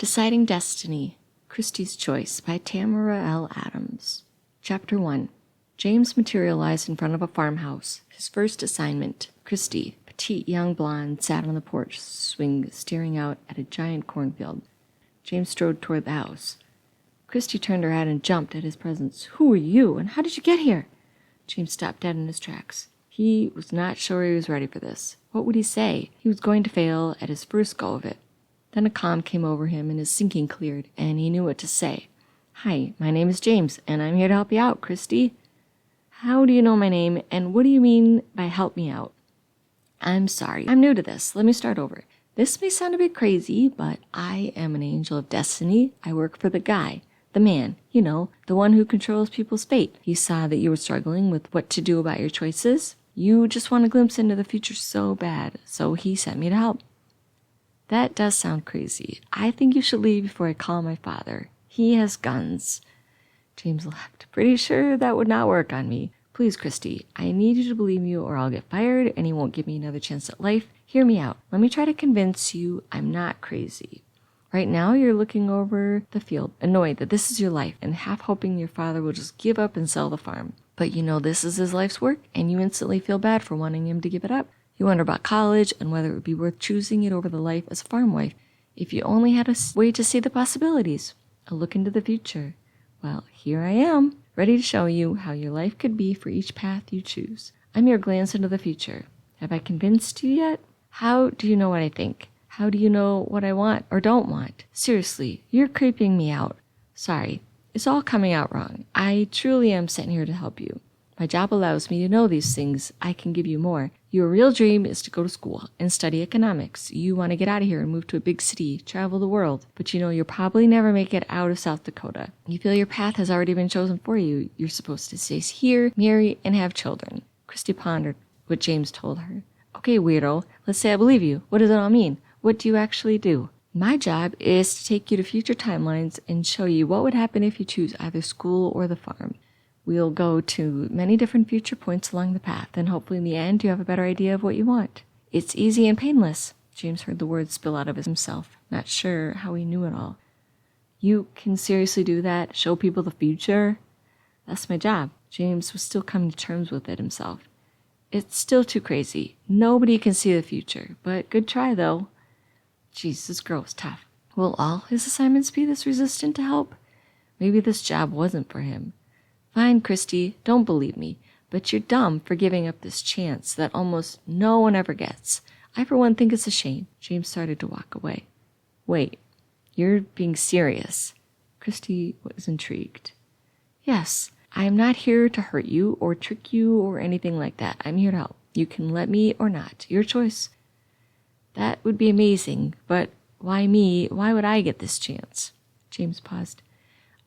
Deciding Destiny, Christy's Choice by Tamara L. Adams. Chapter 1. James materialized in front of a farmhouse. His first assignment. Christy, petite young blonde, sat on the porch swing staring out at a giant cornfield. James strode toward the house. Christy turned her head and jumped at his presence. "Who are you, and how did you get here?" James stopped dead in his tracks. He was not sure he was ready for this. What would he say? He was going to fail at his first go of it. Then a calm came over him and his sinking cleared, and he knew what to say. "Hi, my name is James, and I'm here to help you out, Christy." "How do you know my name, and what do you mean by help me out?" "I'm sorry, I'm new to this. Let me start over. This may sound a bit crazy, but I am an angel of destiny. I work for the guy, the man, the one who controls people's fate. He saw that you were struggling with what to do about your choices. You just want a glimpse into the future so bad, so he sent me to help." "That does sound crazy. I think you should leave before I call my father. He has guns." James laughed. "Pretty sure that would not work on me. Please, Christy, I need you to believe me or I'll get fired and you won't give me another chance at life. Hear me out. Let me try to convince you I'm not crazy. Right now you're looking over the field, annoyed that this is your life and half hoping your father will just give up and sell the farm. But you know this is his life's work and you instantly feel bad for wanting him to give it up. You wonder about college and whether it would be worth choosing it over the life as a farm wife if you only had a way to see the possibilities, a look into the future. Well, here I am, ready to show you how your life could be for each path you choose. I'm your glance into the future. Have I convinced you yet? How do you know what I think? How do you know what I want or don't want? Seriously, you're creeping me out. Sorry, it's all coming out wrong. I truly am sent here to help you. My job allows me to know these things. I can give you more. Your real dream is to go to school and study economics. You want to get out of here and move to a big city, travel the world. But you'll probably never make it out of South Dakota. You feel your path has already been chosen for you. You're supposed to stay here, marry, and have children. Christy pondered what James told her. "Okay, weirdo, let's say I believe you. What does it all mean? What do you actually do?" "My job is to take you to future timelines and show you what would happen if you choose either school or the farm. We'll go to many different future points along the path, and hopefully in the end you have a better idea of what you want. It's easy and painless." James heard the words spill out of himself, not sure how he knew it all. "You can seriously do that? Show people the future?" "That's my job." James was still coming to terms with it himself. "It's still too crazy. Nobody can see the future, but good try, though." Jeez, this girl was tough. Will all his assignments be this resistant to help? Maybe this job wasn't for him. "Fine, Christy, don't believe me, but you're dumb for giving up this chance that almost no one ever gets. I, for one, think it's a shame." James started to walk away. "Wait, you're being serious?" Christy was intrigued. "Yes, I am not here to hurt you or trick you or anything like that. I'm here to help. You can let me or not. Your choice." "That would be amazing, but why me? Why would I get this chance?" James paused.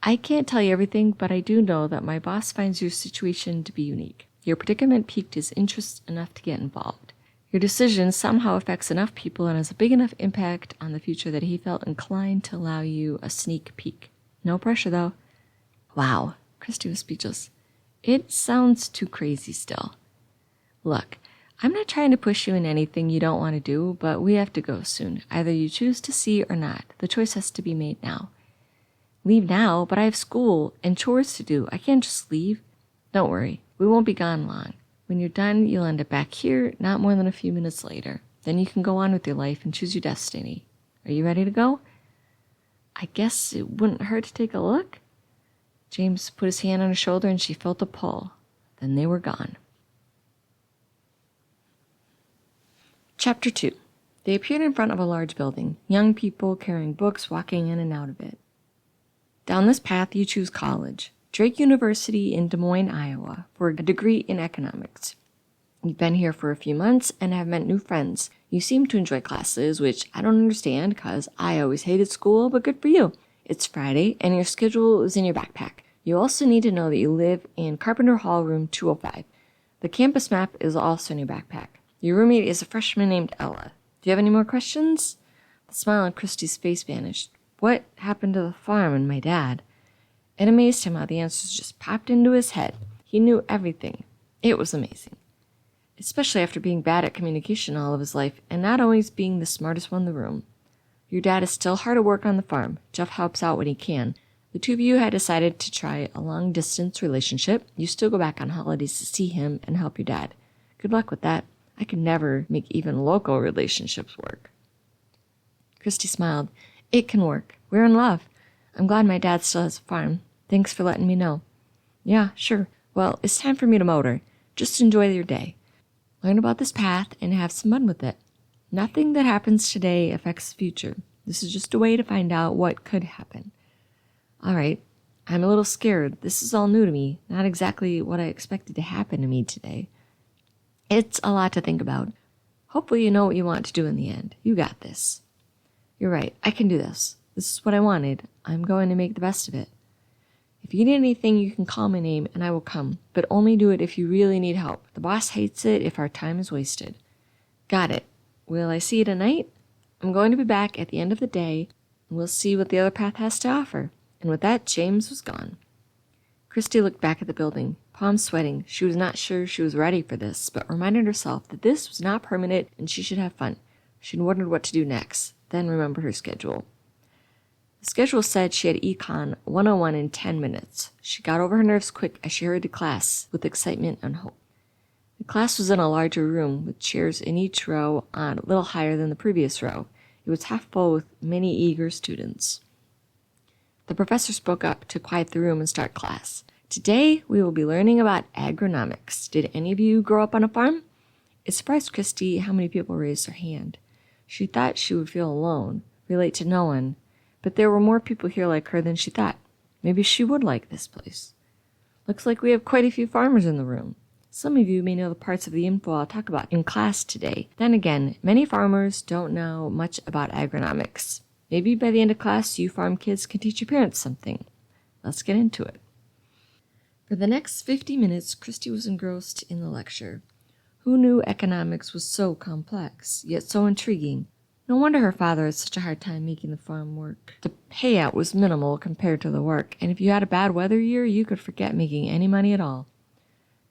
"I can't tell you everything, but I do know that my boss finds your situation to be unique. Your predicament piqued his interest enough to get involved. Your decision somehow affects enough people and has a big enough impact on the future that he felt inclined to allow you a sneak peek. No pressure, though." "Wow." Christy was speechless. "It sounds too crazy still." "Look, I'm not trying to push you in anything you don't want to do, but we have to go soon. Either you choose to see or not. The choice has to be made now." "Leave now, but I have school and chores to do. I can't just leave." "Don't worry, we won't be gone long. When you're done, you'll end up back here not more than a few minutes later. Then you can go on with your life and choose your destiny. Are you ready to go?" "I guess it wouldn't hurt to take a look." James put his hand on her shoulder and she felt a pull. Then they were gone. Chapter 2. They appeared in front of a large building, young people carrying books walking in and out of it. "Down this path you choose college, Drake University in Des Moines, Iowa, for a degree in economics. You've been here for a few months and have met new friends. You seem to enjoy classes, which I don't understand because I always hated school, but good for you. It's Friday and your schedule is in your backpack. You also need to know that you live in Carpenter Hall, room 205. The campus map is also in your backpack. Your roommate is a freshman named Ella. Do you have any more questions?" The smile on Christy's face vanished. What happened to the farm and my dad? It amazed him how the answers just popped into his head. He knew everything. It was amazing. Especially after being bad at communication all of his life and not always being the smartest one in the room. Your dad is still hard at work on the farm. Jeff helps out when he can. The two of you had decided to try a long-distance relationship. You still go back on holidays to see him and help your dad. Good luck with that. I could never make even local relationships work. Christy smiled. It can work. We're in love. I'm glad my dad still has a farm. Thanks for letting me know. Yeah, sure. Well, it's time for me to motor. Just enjoy your day. Learn about this path and have some fun with it. Nothing that happens today affects the future. This is just a way to find out what could happen. All right. I'm a little scared. This is all new to me. Not exactly what I expected to happen to me today. It's a lot to think about. Hopefully you know what you want to do in the end. You got this. You're right. I can do this. This is what I wanted. I'm going to make the best of it. If you need anything, you can call my name and I will come, but only do it if you really need help. The boss hates it if our time is wasted. Got it. Will I see you tonight? I'm going to be back at the end of the day, and we'll see what the other path has to offer. And with that, James was gone. Christy looked back at the building, palms sweating. She was not sure she was ready for this, but reminded herself that this was not permanent and she should have fun. She wondered what to do next, then remembered her schedule. The schedule said she had Econ 101 in 10 minutes. She got over her nerves quick as she hurried to class with excitement and hope. The class was in a larger room with chairs in each row on a little higher than the previous row. It was half full with many eager students. The professor spoke up to quiet the room and start class. Today, we will be learning about agronomics. Did any of you grow up on a farm? It surprised Christy how many people raised their hand. She thought she would feel alone, relate to no one, but there were more people here like her than she thought. Maybe she would like this place. Looks like we have quite a few farmers in the room. Some of you may know the parts of the info I'll talk about in class today. Then again, many farmers don't know much about agronomics. Maybe by the end of class, you farm kids can teach your parents something. Let's get into it. For the next 50 minutes, Christy was engrossed in the lecture. Who knew economics was so complex, yet so intriguing? No wonder her father had such a hard time making the farm work. The payout was minimal compared to the work, and if you had a bad weather year, you could forget making any money at all.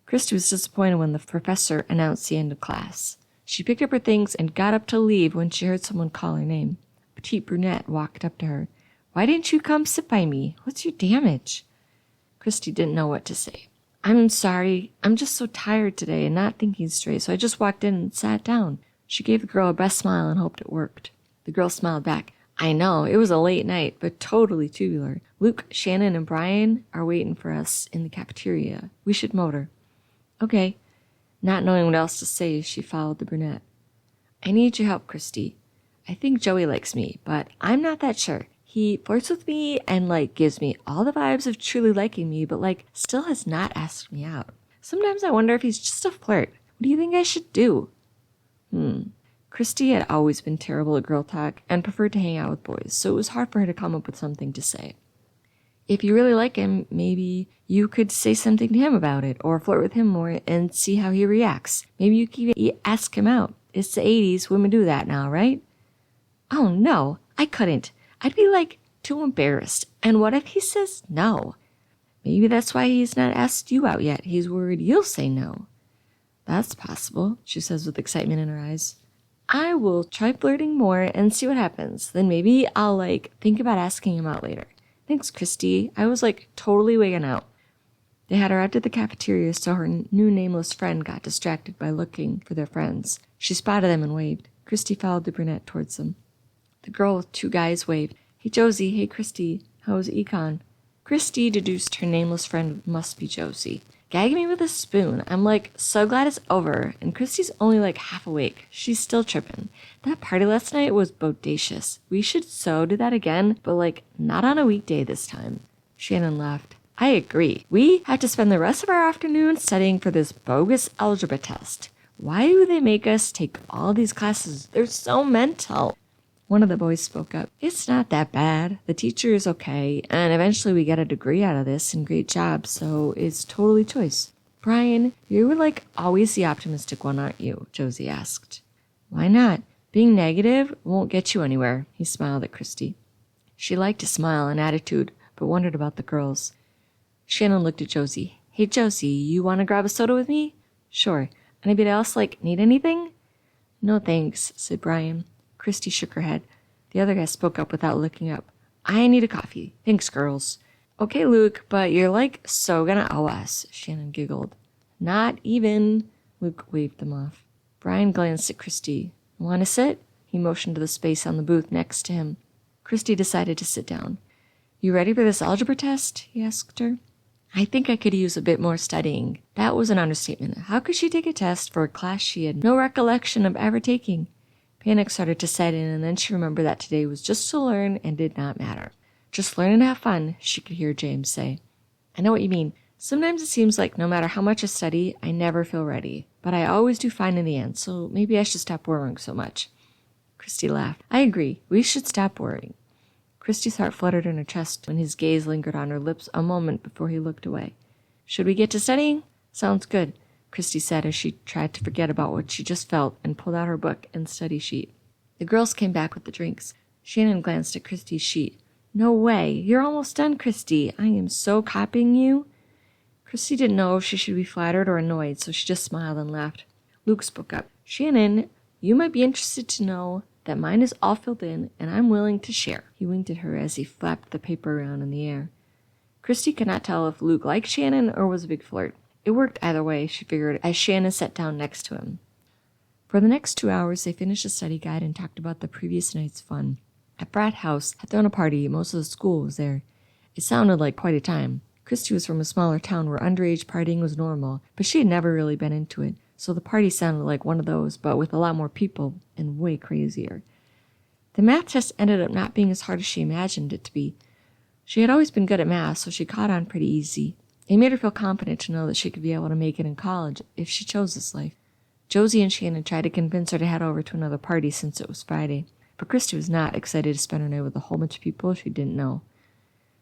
Christy was disappointed when the professor announced the end of class. She picked up her things and got up to leave when she heard someone call her name. A petite brunette walked up to her. Why didn't you come sit by me? What's your damage? Christy didn't know what to say. I'm sorry. I'm just so tired today and not thinking straight, so I just walked in and sat down. She gave the girl a best smile and hoped it worked. The girl smiled back. I know, it was a late night, but totally tubular. Luke, Shannon, and Brian are waiting for us in the cafeteria. We should motor. Okay. Not knowing what else to say, she followed the brunette. I need your help, Christy. I think Joey likes me, but I'm not that sure. He flirts with me and, gives me all the vibes of truly liking me, but, still has not asked me out. Sometimes I wonder if he's just a flirt. What do you think I should do? Christy had always been terrible at girl talk and preferred to hang out with boys, so it was hard for her to come up with something to say. If you really like him, maybe you could say something to him about it, or flirt with him more and see how he reacts. Maybe you could even ask him out. It's the 80s, women do that now, right? Oh, no, I couldn't. I'd be, too embarrassed. And what if he says no? Maybe that's why he's not asked you out yet. He's worried you'll say no. That's possible, she says with excitement in her eyes. I will try flirting more and see what happens. Then maybe I'll, think about asking him out later. Thanks, Christy. I was, totally wigging out. They had arrived at the cafeteria, so her new nameless friend got distracted by looking for their friends. She spotted them and waved. Christy followed the brunette towards them. The girl with two guys waved. Hey, Josie. Hey, Christy. How was Econ? Christy deduced her nameless friend must be Josie. Gag me with a spoon. I'm so glad it's over. And Christy's only half awake. She's still tripping. That party last night was bodacious. We should so do that again, but not on a weekday this time. Shannon laughed. I agree. We have to spend the rest of our afternoon studying for this bogus algebra test. Why do they make us take all these classes? They're so mental. One of the boys spoke up. It's not that bad. The teacher is okay, and eventually we get a degree out of this and great job, so it's totally choice. Brian, you were always the optimistic one, aren't you? Josie asked. Why not? Being negative won't get you anywhere, he smiled at Christy. She liked his smile and attitude, but wondered about the girls. Shannon looked at Josie. Hey, Josie, you want to grab a soda with me? Sure. Anybody else, need anything? No thanks, said Brian. Christy shook her head. The other guy spoke up without looking up. I need a coffee. Thanks, girls. Okay, Luke, but you're so gonna owe us, Shannon giggled. Not even. Luke waved them off. Brian glanced at Christy. Want to sit? He motioned to the space on the booth next to him. Christy decided to sit down. You ready for this algebra test? He asked her. I think I could use a bit more studying. That was an understatement. How could she take a test for a class she had no recollection of ever taking? Panic started to set in, and then she remembered that today was just to learn and did not matter. Just learn and have fun, she could hear James say. I know what you mean. Sometimes it seems like no matter how much I study, I never feel ready. But I always do fine in the end, so maybe I should stop worrying so much. Christy laughed. I agree. We should stop worrying. Christy's heart fluttered in her chest when his gaze lingered on her lips a moment before he looked away. Should we get to studying? Sounds good, Christy said as she tried to forget about what she just felt and pulled out her book and study sheet. The girls came back with the drinks. Shannon glanced at Christy's sheet. No way. You're almost done, Christy. I am so copying you. Christy didn't know if she should be flattered or annoyed, so she just smiled and laughed. Luke spoke up. Shannon, you might be interested to know that mine is all filled in, and I'm willing to share. He winked at her as he flapped the paper around in the air. Christy could not tell if Luke liked Shannon or was a big flirt. It worked either way, she figured, as Shannon sat down next to him. For the next 2 hours, they finished the study guide and talked about the previous night's fun. A frat house had thrown a party. Most of the school was there. It sounded like quite a time. Christy was from a smaller town where underage partying was normal, but she had never really been into it, so the party sounded like one of those, but with a lot more people and way crazier. The math test ended up not being as hard as she imagined it to be. She had always been good at math, so she caught on pretty easy. It made her feel confident to know that she could be able to make it in college if she chose this life. Josie and Shannon tried to convince her to head over to another party since it was Friday, but Christy was not excited to spend her night with a whole bunch of people she didn't know.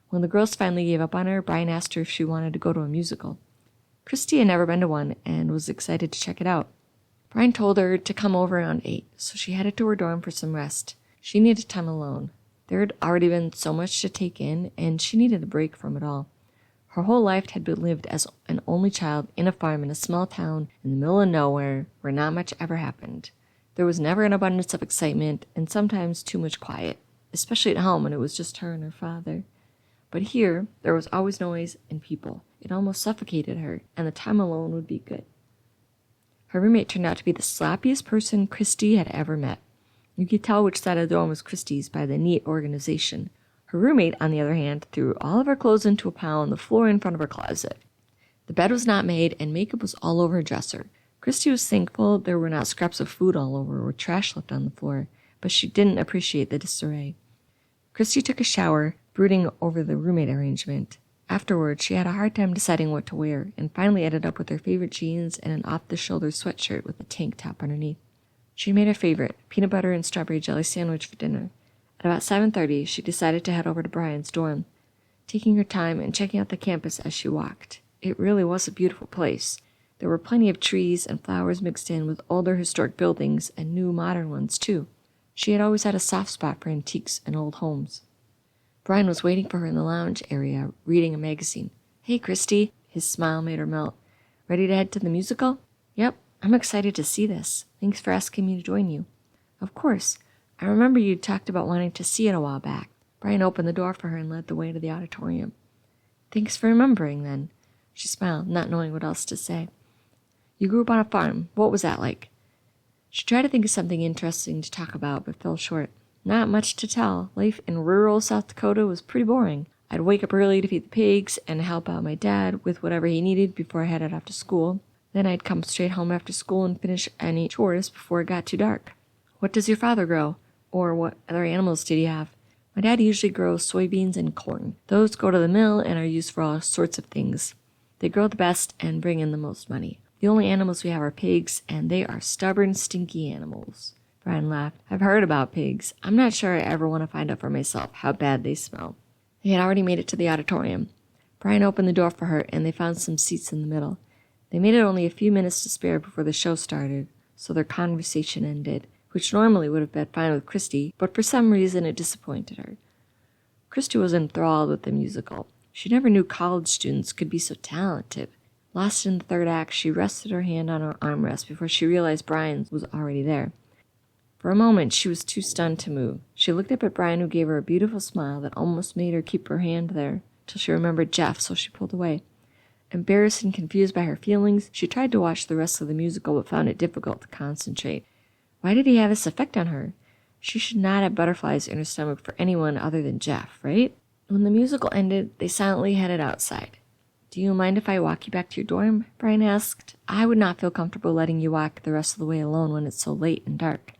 When the girls finally gave up on her, Brian asked her if she wanted to go to a musical. Christy had never been to one and was excited to check it out. Brian told her to come over around 8, so she headed to her dorm for some rest. She needed time alone. There had already been so much to take in, and she needed a break from it all. Her whole life had been lived as an only child in a farm in a small town in the middle of nowhere where not much ever happened. There was never an abundance of excitement and sometimes too much quiet, especially at home when it was just her and her father. But here, there was always noise and people. It almost suffocated her, and the time alone would be good. Her roommate turned out to be the sloppiest person Christy had ever met. You could tell which side of the dorm was Christy's by the neat organization. Her roommate, on the other hand, threw all of her clothes into a pile on the floor in front of her closet. The bed was not made, and makeup was all over her dresser. Christy was thankful there were not scraps of food all over or trash left on the floor, but she didn't appreciate the disarray. Christy took a shower, brooding over the roommate arrangement. Afterward, she had a hard time deciding what to wear, and finally ended up with her favorite jeans and an off-the-shoulder sweatshirt with a tank top underneath. She made her favorite, peanut butter and strawberry jelly sandwich for dinner. At about 7:30, she decided to head over to Brian's dorm, taking her time and checking out the campus as she walked. It really was a beautiful place. There were plenty of trees and flowers mixed in with older historic buildings and new modern ones, too. She had always had a soft spot for antiques and old homes. Brian was waiting for her in the lounge area, reading a magazine. Hey, Christy. His smile made her melt. Ready to head to the musical? Yep, I'm excited to see this. Thanks for asking me to join you. Of course. I remember you talked about wanting to see it a while back. Brian opened the door for her and led the way to the auditorium. Thanks for remembering, then. She smiled, not knowing what else to say. You grew up on a farm. What was that like? She tried to think of something interesting to talk about, but fell short. Not much to tell. Life in rural South Dakota was pretty boring. I'd wake up early to feed the pigs and help out my dad with whatever he needed before I headed off to school. Then I'd come straight home after school and finish any chores before it got too dark. What does your father grow? Or what other animals did he have? My dad usually grows soybeans and corn. Those go to the mill and are used for all sorts of things. They grow the best and bring in the most money. The only animals we have are pigs, and they are stubborn, stinky animals. Brian laughed. I've heard about pigs. I'm not sure I ever want to find out for myself how bad they smell. They had already made it to the auditorium. Brian opened the door for her, and they found some seats in the middle. They made it only a few minutes to spare before the show started, so their conversation ended, which normally would have been fine with Christy, but for some reason it disappointed her. Christy was enthralled with the musical. She never knew college students could be so talented. Lost in the third act, she rested her hand on her armrest before she realized Brian was already there. For a moment, she was too stunned to move. She looked up at Brian, who gave her a beautiful smile that almost made her keep her hand there, till she remembered Jeff, so she pulled away. Embarrassed and confused by her feelings, she tried to watch the rest of the musical, but found it difficult to concentrate. Why did he have this effect on her? She should not have butterflies in her stomach for anyone other than Jeff, right? When the musical ended, they silently headed outside. "Do you mind if I walk you back to your dorm?" Brian asked. "I would not feel comfortable letting you walk the rest of the way alone when it's so late and dark."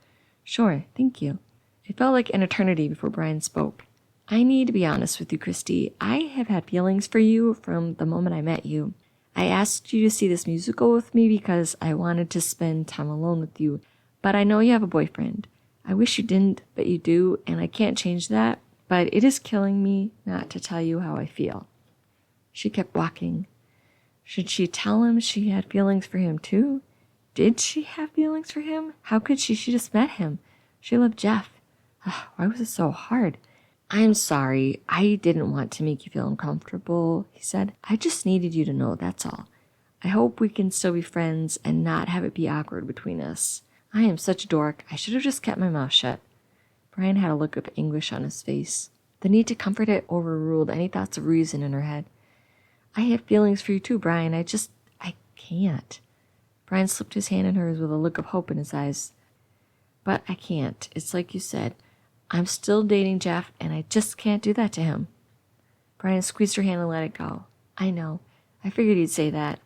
"Sure, thank you." It felt like an eternity before Brian spoke. "I need to be honest with you, Christy. I have had feelings for you from the moment I met you. I asked you to see this musical with me because I wanted to spend time alone with you, but I know you have a boyfriend. I wish you didn't, but you do, and I can't change that, but it is killing me not to tell you how I feel." She kept walking. Should she tell him she had feelings for him too? Did she have feelings for him? How could she? She just met him. She loved Jeff. Why was it so hard? "I'm sorry. I didn't want to make you feel uncomfortable," he said. "I just needed you to know, that's all. I hope we can still be friends and not have it be awkward between us. I am such a dork. I should have just kept my mouth shut." Brian had a look of anguish on his face. The need to comfort it overruled any thoughts of reason in her head. "I have feelings for you too, Brian. I can't." Brian slipped his hand in hers with a look of hope in his eyes. "But I can't. It's like you said. I'm still dating Jeff, and I just can't do that to him." Brian squeezed her hand and let it go. "I know. I figured you'd say that.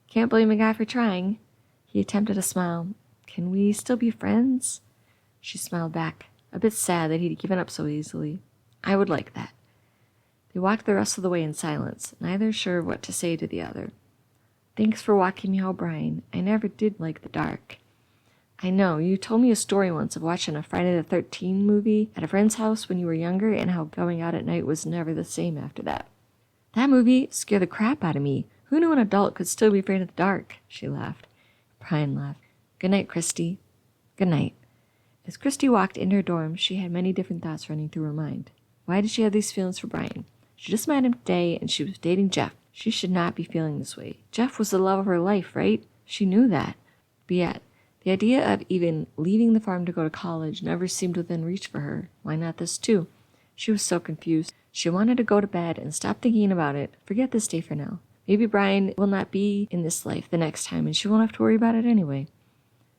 Can't blame a guy for trying." He attempted a smile. "Can we still be friends?" She smiled back, a bit sad that he'd given up so easily. "I would like that." They walked the rest of the way in silence, neither sure what to say to the other. "Thanks for walking me home, Brian. I never did like the dark." "I know. You told me a story once of watching a Friday the 13th movie at a friend's house when you were younger and how going out at night was never the same after that." "That movie scared the crap out of me. Who knew an adult could still be afraid of the dark?" She laughed. Brian laughed. "Good night, Christy." "Good night." As Christy walked into her dorm, she had many different thoughts running through her mind. Why did she have these feelings for Brian? She just met him today, and she was dating Jeff. She should not be feeling this way. Jeff was the love of her life, right? She knew that. But yet, the idea of even leaving the farm to go to college never seemed within reach for her. Why not this too? She was so confused. She wanted to go to bed and stop thinking about it. Forget this day for now. Maybe Brian will not be in this life the next time, and she won't have to worry about it anyway.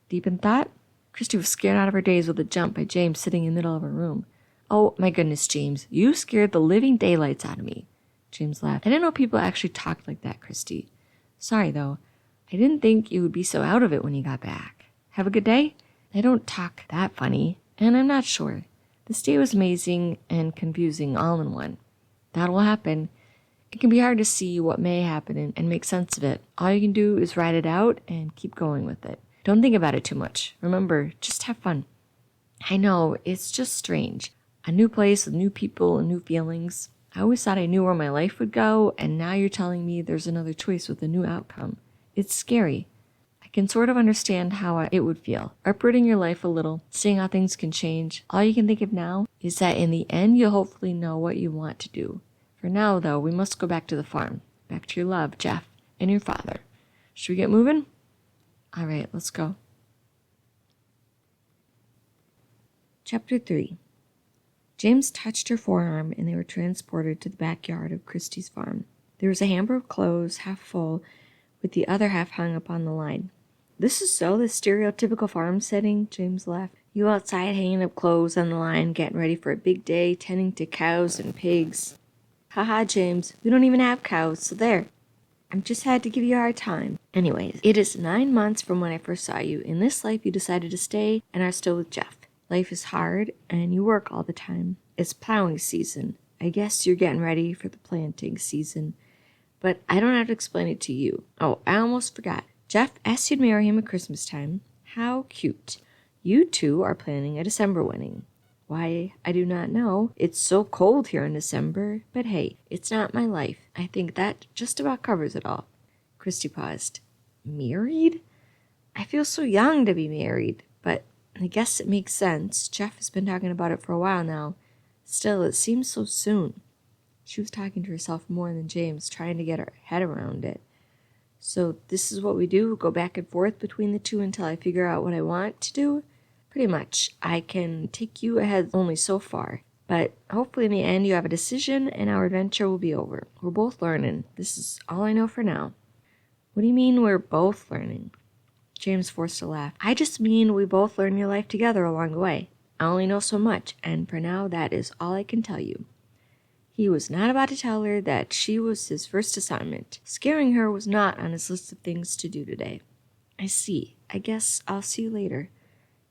Deep in thought, Christy was scared out of her daze with a jump by James sitting in the middle of her room. "Oh, my goodness, James, you scared the living daylights out of me." James laughed. "I didn't know people actually talked like that, Christy. Sorry, though. I didn't think you would be so out of it when you got back. Have a good day?" "I don't talk that funny, and I'm not sure. This day was amazing and confusing all in one." "That will happen. It can be hard to see what may happen and make sense of it. All you can do is ride it out and keep going with it. Don't think about it too much. Remember, just have fun." "I know, it's just strange. A new place with new people and new feelings. I always thought I knew where my life would go, and now you're telling me there's another choice with a new outcome. It's scary. I can sort of understand how it would feel. Uprooting your life a little, seeing how things can change. All you can think of now is that in the end you'll hopefully know what you want to do. For now, though, we must go back to the farm. Back to your love, Jeff, and your father. Should we get moving?" "All right, let's go." Chapter 3. James touched her forearm, and they were transported to the backyard of Christy's farm. There was a hamper of clothes, half full, with the other half hung up on the line. "This is so the stereotypical farm setting," James laughed. "You outside hanging up clothes on the line, getting ready for a big day, tending to cows and pigs." "Haha, James, we don't even have cows, so there. I just had to give you a hard time. Anyways, it is 9 months from when I first saw you. In this life, you decided to stay and are still with Jeff. Life is hard, and you work all the time. It's plowing season. I guess you're getting ready for the planting season. But I don't have to explain it to you. Oh, I almost forgot. Jeff asked you to marry him at Christmas time. How cute. You two are planning a December wedding. Why, I do not know. It's so cold here in December. But hey, it's not my life. I think that just about covers it all." Christy paused. "Married? I feel so young to be married, but I guess it makes sense. Jeff has been talking about it for a while now. Still, it seems so soon." She was talking to herself more than James, trying to get her head around it. "So this is what we do? Go back and forth between the two until I figure out what I want to do?" Pretty much. I can take you ahead only so far. But hopefully in the end you have a decision and our adventure will be over. We're both learning. This is all I know for now. What do you mean we're both learning? James forced a laugh. I just mean we both learn your life together along the way. I only know so much, and for now that is all I can tell you. He was not about to tell her that she was his first assignment. Scaring her was not on his list of things to do today. I see. I guess I'll see you later.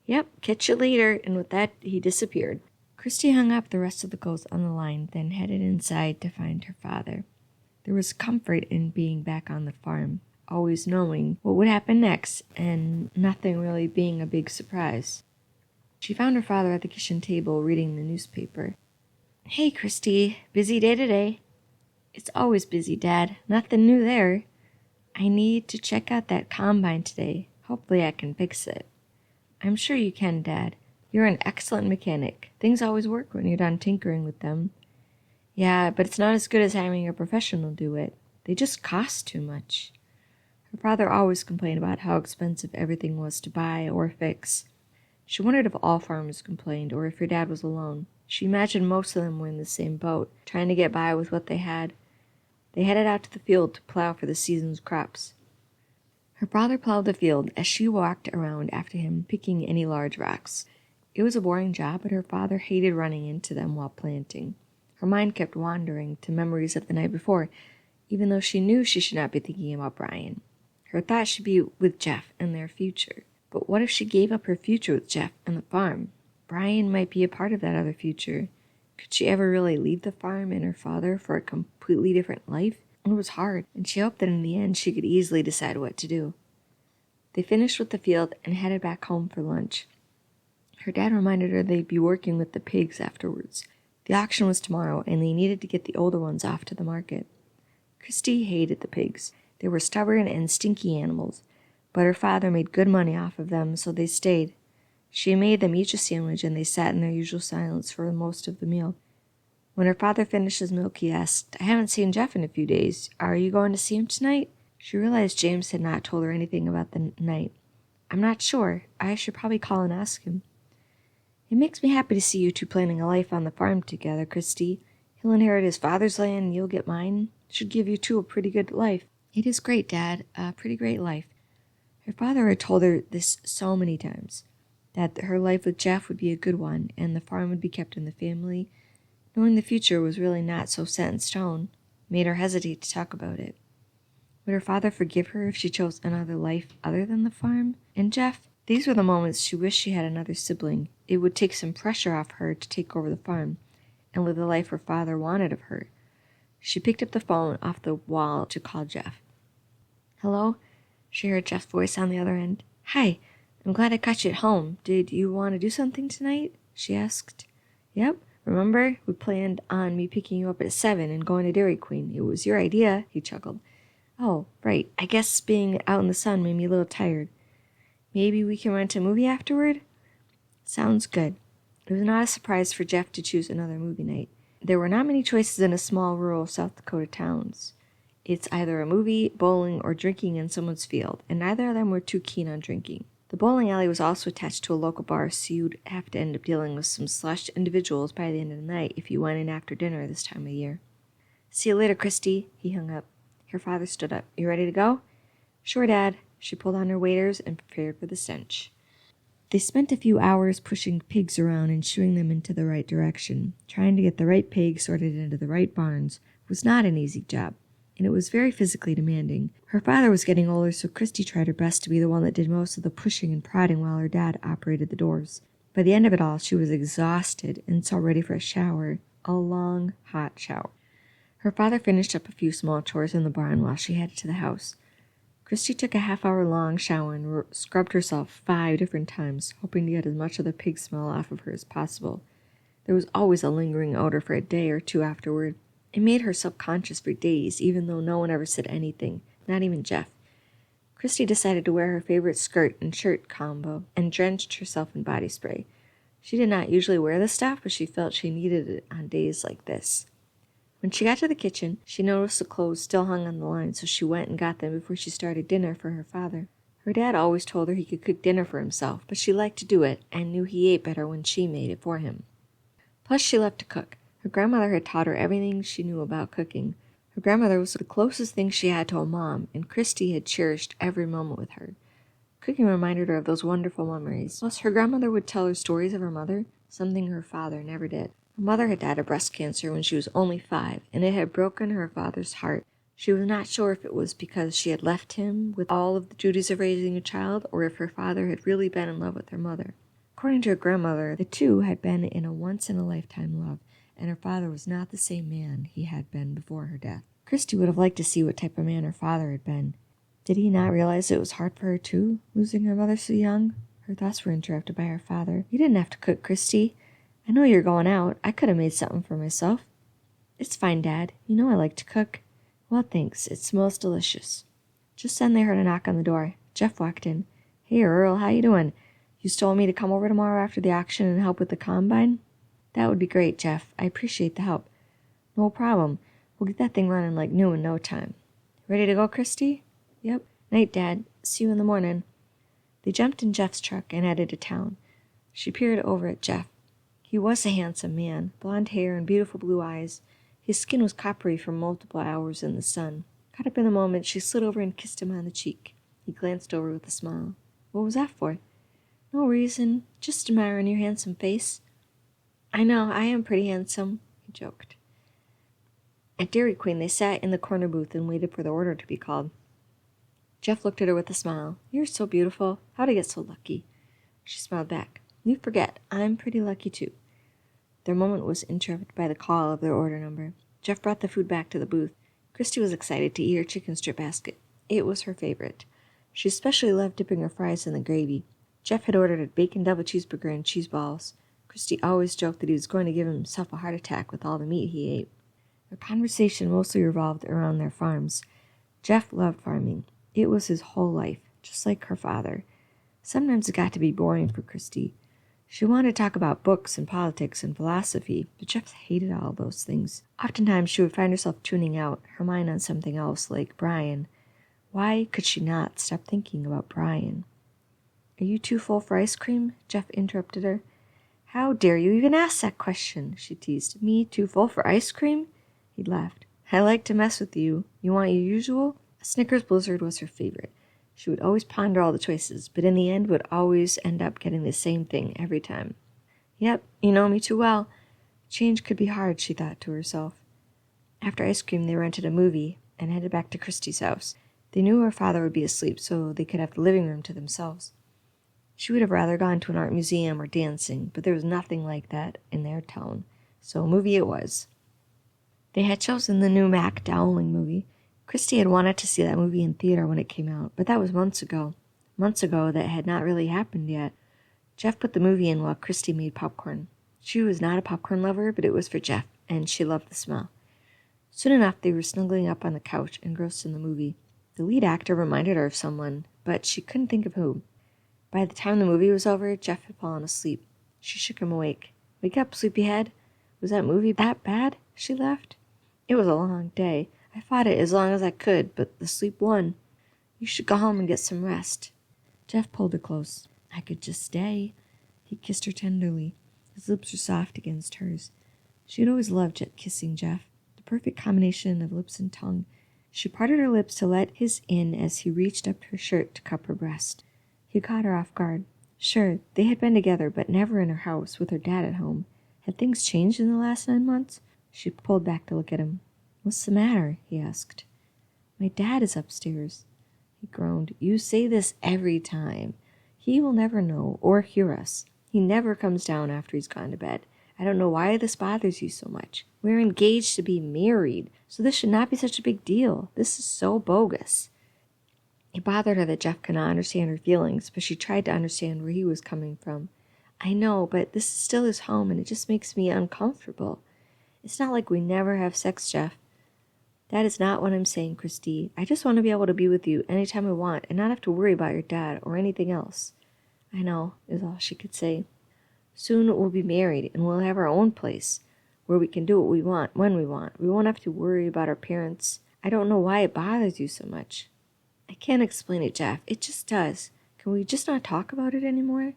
Yep, catch you later, and with that he disappeared. Christy hung up the rest of the goats on the line, then headed inside to find her father. There was comfort in being back on the farm, always knowing what would happen next, and nothing really being a big surprise. She found her father at the kitchen table reading the newspaper. Hey, Christy, busy day today? It's always busy, Dad. Nothing new there. I need to check out that combine today. Hopefully I can fix it. I'm sure you can, Dad. You're an excellent mechanic. Things always work when you're done tinkering with them. Yeah, but it's not as good as having a professional do it. They just cost too much. Her father always complained about how expensive everything was to buy or fix. She wondered if all farmers complained, or if her dad was alone. She imagined most of them were in the same boat, trying to get by with what they had. They headed out to the field to plow for the season's crops. Her father plowed the field as she walked around after him, picking any large rocks. It was a boring job, but her father hated running into them while planting. Her mind kept wandering to memories of the night before, even though she knew she should not be thinking about Brian. Her thoughts should be with Jeff and their future. But what if she gave up her future with Jeff and the farm? Brian might be a part of that other future. Could she ever really leave the farm and her father for a completely different life? It was hard, and she hoped that in the end she could easily decide what to do. They finished with the field and headed back home for lunch. Her dad reminded her they'd be working with the pigs afterwards. The auction was tomorrow, and they needed to get the older ones off to the market. Christy hated the pigs. They were stubborn and stinky animals, but her father made good money off of them, so they stayed. She made them each a sandwich, and they sat in their usual silence for most of the meal. When her father finished his milk, he asked, I haven't seen Jeff in a few days. Are you going to see him tonight? She realized James had not told her anything about the night. I'm not sure. I should probably call and ask him. It makes me happy to see you two planning a life on the farm together, Christy. He'll inherit his father's land, and you'll get mine. Should give you two a pretty good life. It is great, Dad. A pretty great life. Her father had told her this so many times, that her life with Jeff would be a good one, and the farm would be kept in the family. Knowing the future was really not so set in stone made her hesitate to talk about it. Would her father forgive her if she chose another life other than the farm? And Jeff? These were the moments she wished she had another sibling. It would take some pressure off her to take over the farm and live the life her father wanted of her. She picked up the phone off the wall to call Jeff. Hello? She heard Jeff's voice on the other end. Hi, I'm glad I caught you at home. Did you want to do something tonight? She asked. Yep. Remember? We planned on me picking you up at 7 and going to Dairy Queen. It was your idea, he chuckled. Oh, right. I guess being out in the sun made me a little tired. Maybe we can rent a movie afterward? Sounds good. It was not a surprise for Jeff to choose another movie night. There were not many choices in a small rural South Dakota towns. It's either a movie, bowling, or drinking in someone's field, and neither of them were too keen on drinking. The bowling alley was also attached to a local bar, so you'd have to end up dealing with some slushed individuals by the end of the night if you went in after dinner this time of year. See you later, Christy. He hung up. Her father stood up. You ready to go? Sure, Dad. She pulled on her waders and prepared for the stench. They spent a few hours pushing pigs around and shooing them into the right direction. Trying to get the right pigs sorted into the right barns was not an easy job, and it was very physically demanding. Her father was getting older, so Christy tried her best to be the one that did most of the pushing and prodding while her dad operated the doors. By the end of it all, she was exhausted and so ready for a shower, a long, hot shower. Her father finished up a few small chores in the barn while she headed to the house. Christy took a half-hour-long shower and scrubbed herself 5 different times, hoping to get as much of the pig smell off of her as possible. There was always a lingering odor for a day or two afterward. It made her self-conscious for days, even though no one ever said anything, not even Jeff. Christy decided to wear her favorite skirt and shirt combo and drenched herself in body spray. She did not usually wear this stuff, but she felt she needed it on days like this. When she got to the kitchen, she noticed the clothes still hung on the line, so she went and got them before she started dinner for her father. Her dad always told her he could cook dinner for himself, but she liked to do it and knew he ate better when she made it for him. Plus, she loved to cook. Her grandmother had taught her everything she knew about cooking. Her grandmother was the closest thing she had to a mom, and Christy had cherished every moment with her. Cooking reminded her of those wonderful memories. Plus, her grandmother would tell her stories of her mother, something her father never did. Her mother had died of breast cancer when she was only 5, and it had broken her father's heart. She was not sure if it was because she had left him with all of the duties of raising a child, or if her father had really been in love with her mother. According to her grandmother, the two had been in a once-in-a-lifetime love, and her father was not the same man he had been before her death. Christy would have liked to see what type of man her father had been. Did he not realize it was hard for her too, losing her mother so young? Her thoughts were interrupted by her father. "You didn't have to cook, Christy. I know you're going out. I could have made something for myself." "It's fine, Dad. You know I like to cook." "Well, thanks. It smells delicious." Just then they heard a knock on the door. Jeff walked in. "Hey, Earl, how you doing? You told me to come over tomorrow after the auction and help with the combine?" "That would be great, Jeff. I appreciate the help." "No problem. We'll get that thing running like new in no time." "Ready to go, Christy?" "Yep. Night, Dad. See you in the morning." They jumped in Jeff's truck and headed to town. She peered over at Jeff. He was a handsome man, blonde hair and beautiful blue eyes. His skin was coppery from multiple hours in the sun. Caught up in the moment, she slid over and kissed him on the cheek. He glanced over with a smile. "What was that for?" "No reason. Just admiring your handsome face." "I know, I am pretty handsome," he joked. At Dairy Queen, they sat in the corner booth and waited for the order to be called. Jeff looked at her with a smile. "You're so beautiful. How'd I get so lucky?" She smiled back. "You forget. I'm pretty lucky, too." Their moment was interrupted by the call of their order number. Jeff brought the food back to the booth. Christy was excited to eat her chicken strip basket. It was her favorite. She especially loved dipping her fries in the gravy. Jeff had ordered a bacon double cheeseburger and cheese balls. Christy always joked that he was going to give himself a heart attack with all the meat he ate. Their conversation mostly revolved around their farms. Jeff loved farming. It was his whole life, just like her father. Sometimes it got to be boring for Christy. She wanted to talk about books and politics and philosophy, but Jeff hated all those things. Oftentimes she would find herself tuning out, her mind on something else, like Brian. Why could she not stop thinking about Brian? "Are you too full for ice cream?" Jeff interrupted her. "How dare you even ask that question?" she teased. "Me too full for ice cream?" He laughed. "I like to mess with you. You want your usual?" A Snickers Blizzard was her favorite. She would always ponder all the choices, but in the end would always end up getting the same thing every time. "Yep, you know me too well." Change could be hard, she thought to herself. After ice cream, they rented a movie and headed back to Christy's house. They knew her father would be asleep, so they could have the living room to themselves. She would have rather gone to an art museum or dancing, but there was nothing like that in their town, so a movie it was. They had chosen the new Mac Dowling movie. Christy had wanted to see that movie in theater when it came out, but that was months ago. Months ago that had not really happened yet. Jeff put the movie in while Christy made popcorn. She was not a popcorn lover, but it was for Jeff, and she loved the smell. Soon enough, they were snuggling up on the couch, engrossed in the movie. The lead actor reminded her of someone, but she couldn't think of who. By the time the movie was over, Jeff had fallen asleep. She shook him awake. "Wake up, sleepyhead. Was that movie that bad?" she laughed. "It was a long day. I fought it as long as I could, but the sleep won. You should go home and get some rest." Jeff pulled her close. "I could just stay." He kissed her tenderly. His lips were soft against hers. She had always loved kissing Jeff, the perfect combination of lips and tongue. She parted her lips to let his in as he reached up her shirt to cup her breast. He caught her off guard. Sure, they had been together, but never in her house with her dad at home. Had things changed in the last 9 months? She pulled back to look at him. "What's the matter?" he asked. "My dad is upstairs." He groaned. "You say this every time. He will never know or hear us. He never comes down after he's gone to bed. I don't know why this bothers you so much. We're engaged to be married, so this should not be such a big deal. This is so bogus." It bothered her that Jeff could not understand her feelings, but she tried to understand where he was coming from. "I know, but this is still his home, and it just makes me uncomfortable. It's not like we never have sex, Jeff." "That is not what I'm saying, Christy. I just want to be able to be with you anytime I want and not have to worry about your dad or anything else." "I know," is all she could say. "Soon we'll be married and we'll have our own place where we can do what we want when we want. We won't have to worry about our parents. I don't know why it bothers you so much." I can't explain it, Jeff. It just does. Can we just not talk about it anymore?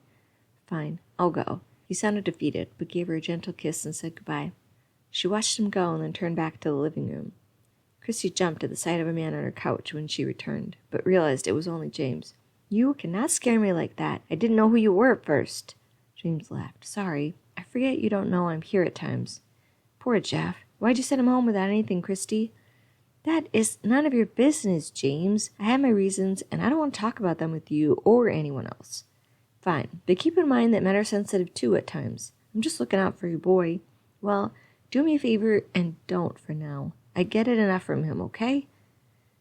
Fine, I'll go. He sounded defeated, but gave her a gentle kiss and said goodbye. She watched him go and then turned back to the living room. Christy jumped at the sight of a man on her couch when she returned, but realized it was only James. You cannot scare me like that. I didn't know who you were at first. James laughed. Sorry. I forget you don't know I'm here at times. Poor Jeff. Why'd you send him home without anything, Christy? That is none of your business, James. I have my reasons, and I don't want to talk about them with you or anyone else. Fine, but keep in mind that men are sensitive too at times. I'm just looking out for your boy. Well, do me a favor and don't for now. I get it enough from him, okay?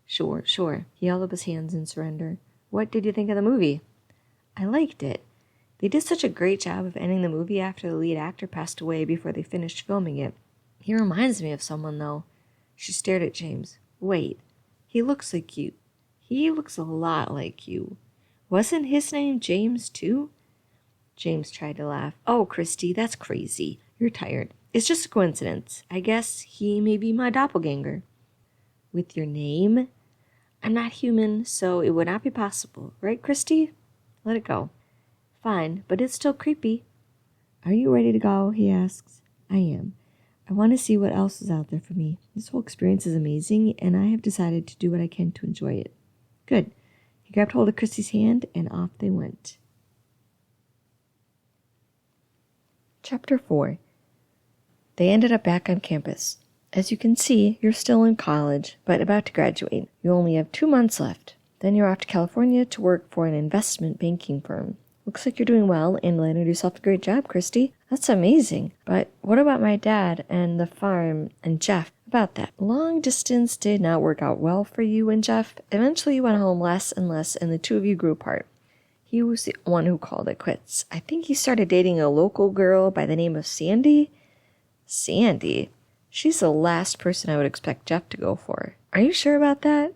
Sure. He held up his hands in surrender. What did you think of the movie? I liked it. They did such a great job of ending the movie after the lead actor passed away before they finished filming it. He reminds me of someone, though. She stared at James. Wait, he looks like you. He looks a lot like you. Wasn't his name James, too? James tried to laugh. Oh, Christy, that's crazy. You're tired. It's just a coincidence. I guess he may be my doppelganger. With your name? I'm not human, so it would not be possible. Right, Christy? Let it go. Fine, but it's still creepy. Are you ready to go? He asks. I am. I want to see what else is out there for me. This whole experience is amazing, and I have decided to do what I can to enjoy it. Good. He grabbed hold of Christy's hand, and off they went. Chapter 4. They ended up back on campus. As you can see, you're still in college, but about to graduate. You only have 2 months left. Then you're off to California to work for an investment banking firm. Looks like you're doing well and landed yourself a great job, Christy. That's amazing. But what about my dad and the farm and Jeff? About that. Long distance did not work out well for you and Jeff. Eventually you went home less and less, and the two of you grew apart. He was the one who called it quits. I think he started dating a local girl by the name of Sandy. Sandy? She's the last person I would expect Jeff to go for. Are you sure about that?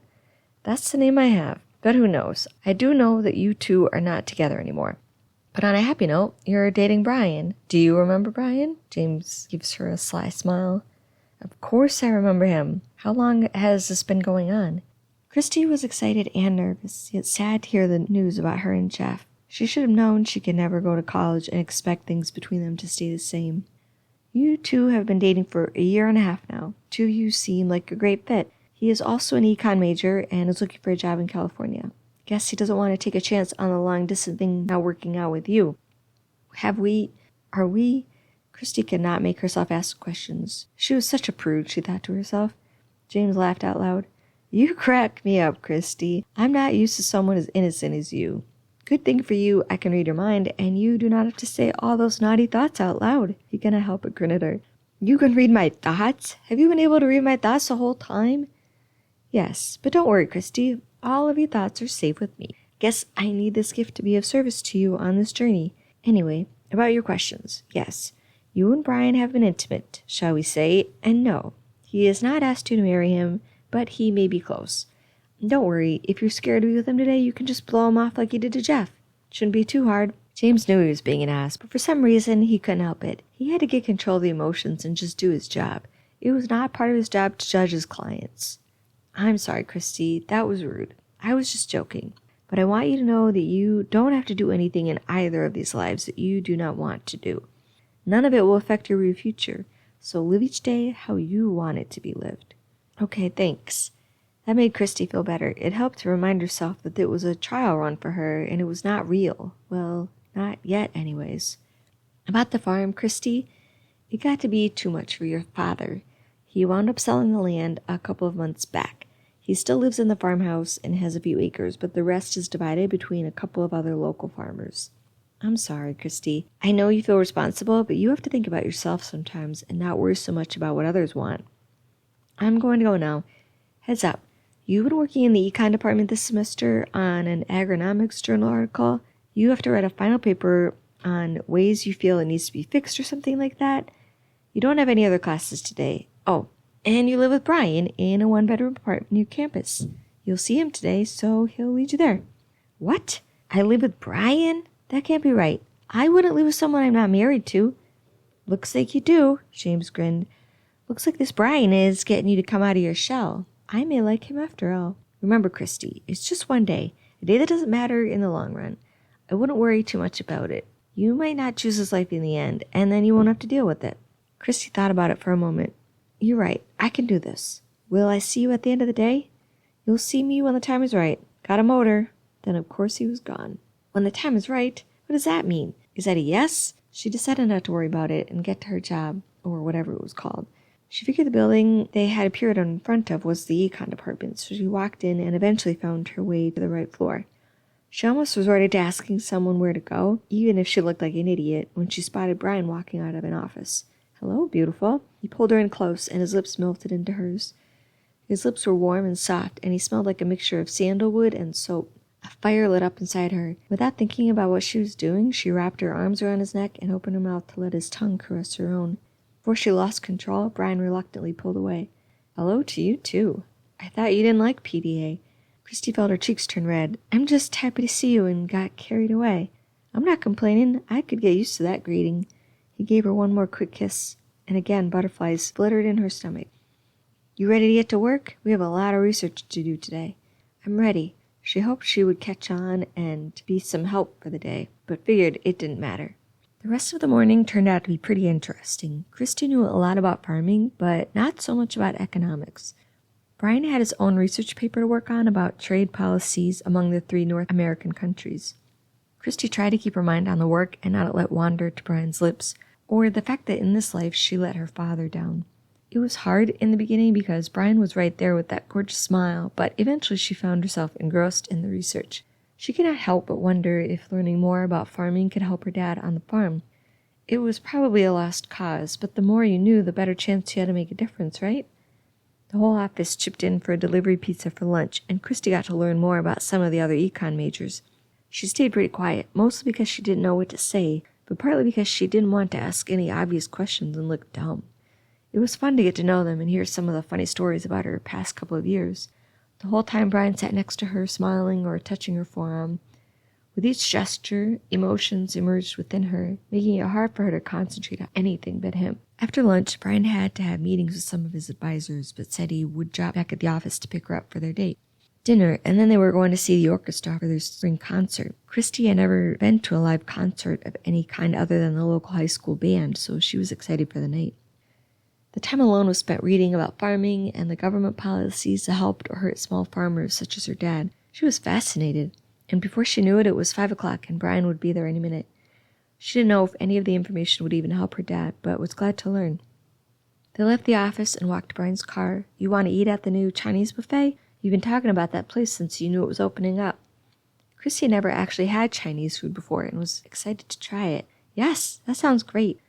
That's the name I have. But who knows? I do know that you two are not together anymore. But on a happy note, you're dating Brian. Do you remember Brian? James gives her a sly smile. Of course I remember him. How long has this been going on? Christy was excited and nervous, yet sad to hear the news about her and Jeff. She should have known she could never go to college and expect things between them to stay the same. You two have been dating for a 1.5 years now. Two of you seem like a great fit. He is also an econ major and is looking for a job in California. Guess he doesn't want to take a chance on the long-distance thing not working out with you. Are we? Christy could not make herself ask questions. She was such a prude, she thought to herself. James laughed out loud. You crack me up, Christy. I'm not used to someone as innocent as you. Good thing for you, I can read your mind, and you do not have to say all those naughty thoughts out loud. He couldn't help but grin at her. You can read my thoughts? Have you been able to read my thoughts the whole time? Yes, but don't worry, Christy. All of your thoughts are safe with me. Guess I need this gift to be of service to you on this journey. Anyway, about your questions. Yes, you and Brian have been intimate, shall we say, and no, he has not asked you to marry him, but he may be close. Don't worry, if you're scared to be with him today, you can just blow him off like you did to Jeff. Shouldn't be too hard. James knew he was being an ass, but for some reason, he couldn't help it. He had to get control of the emotions and just do his job. It was not part of his job to judge his clients. I'm sorry, Christy. That was rude. I was just joking. But I want you to know that you don't have to do anything in either of these lives that you do not want to do. None of it will affect your future, so live each day how you want it to be lived. Okay, thanks. That made Christy feel better. It helped to remind herself that it was a trial run for her and it was not real. Well, not yet anyways. About the farm, Christy, it got to be too much for your father. He wound up selling the land a couple of months back. He still lives in the farmhouse and has a few acres, but the rest is divided between a couple of other local farmers. I'm sorry, Christy. I know you feel responsible, but you have to think about yourself sometimes and not worry so much about what others want. I'm going to go now. Heads up. You've been working in the econ department this semester on an agronomics journal article. You have to write a final paper on ways you feel it needs to be fixed or something like that. You don't have any other classes today. Oh, and you live with Brian in a 1-bedroom apartment near campus. You'll see him today, so he'll lead you there. What? I live with Brian? That can't be right. I wouldn't live with someone I'm not married to. Looks like you do, James grinned. Looks like this Brian is getting you to come out of your shell. I may like him after all. Remember, Christy, it's just one day, a day that doesn't matter in the long run. I wouldn't worry too much about it. You might not choose this life in the end, and then you won't have to deal with it. Christy thought about it for a moment. You're right, I can do this. Will I see you at the end of the day? You'll see me when the time is right. Got a motor. Then of course he was gone. When the time is right? What does that mean? Is that a yes? She decided not to worry about it and get to her job, or whatever it was called. She figured the building they had appeared in front of was the econ department, so she walked in and eventually found her way to the right floor. She almost resorted to asking someone where to go, even if she looked like an idiot, when she spotted Brian walking out of an office. Hello, beautiful. He pulled her in close, and his lips melted into hers. His lips were warm and soft, and he smelled like a mixture of sandalwood and soap. A fire lit up inside her. Without thinking about what she was doing, she wrapped her arms around his neck and opened her mouth to let his tongue caress her own. Before she lost control, Brian reluctantly pulled away. Hello to you, too. I thought you didn't like PDA. Christy felt her cheeks turn red. I'm just happy to see you and got carried away. I'm not complaining. I could get used to that greeting. He gave her one more quick kiss, and again butterflies fluttered in her stomach. You ready to get to work? We have a lot of research to do today. I'm ready. She hoped she would catch on and be some help for the day, but figured it didn't matter. The rest of the morning turned out to be pretty interesting. Christy knew a lot about farming, but not so much about economics. Brian had his own research paper to work on about trade policies among the 3 North American countries. Christy tried to keep her mind on the work and not let wander to Brian's lips, or the fact that in this life she let her father down. It was hard in the beginning because Brian was right there with that gorgeous smile, but eventually she found herself engrossed in the research. She could not help but wonder if learning more about farming could help her dad on the farm. It was probably a lost cause, but the more you knew, the better chance you had to make a difference, right? The whole office chipped in for a delivery pizza for lunch, and Christy got to learn more about some of the other econ majors. She stayed pretty quiet, mostly because she didn't know what to say, but partly because she didn't want to ask any obvious questions and look dumb. It was fun to get to know them and hear some of the funny stories about her past couple of years. The whole time Brian sat next to her, smiling or touching her forearm. With each gesture, emotions emerged within her, making it hard for her to concentrate on anything but him. After lunch, Brian had to have meetings with some of his advisors, but said he would drop back at the office to pick her up for their date. Dinner, and then they were going to see the orchestra for their spring concert. Christy had never been to a live concert of any kind other than the local high school band, so she was excited for the night. The time alone was spent reading about farming and the government policies that helped or hurt small farmers such as her dad. She was fascinated, and before she knew it, it was 5 o'clock and Brian would be there any minute. She didn't know if any of the information would even help her dad, but was glad to learn. They left the office and walked to Brian's car. You want to eat at the new Chinese buffet? You've been talking about that place since you knew it was opening up. Christy had never actually had Chinese food before and was excited to try it. Yes, that sounds great.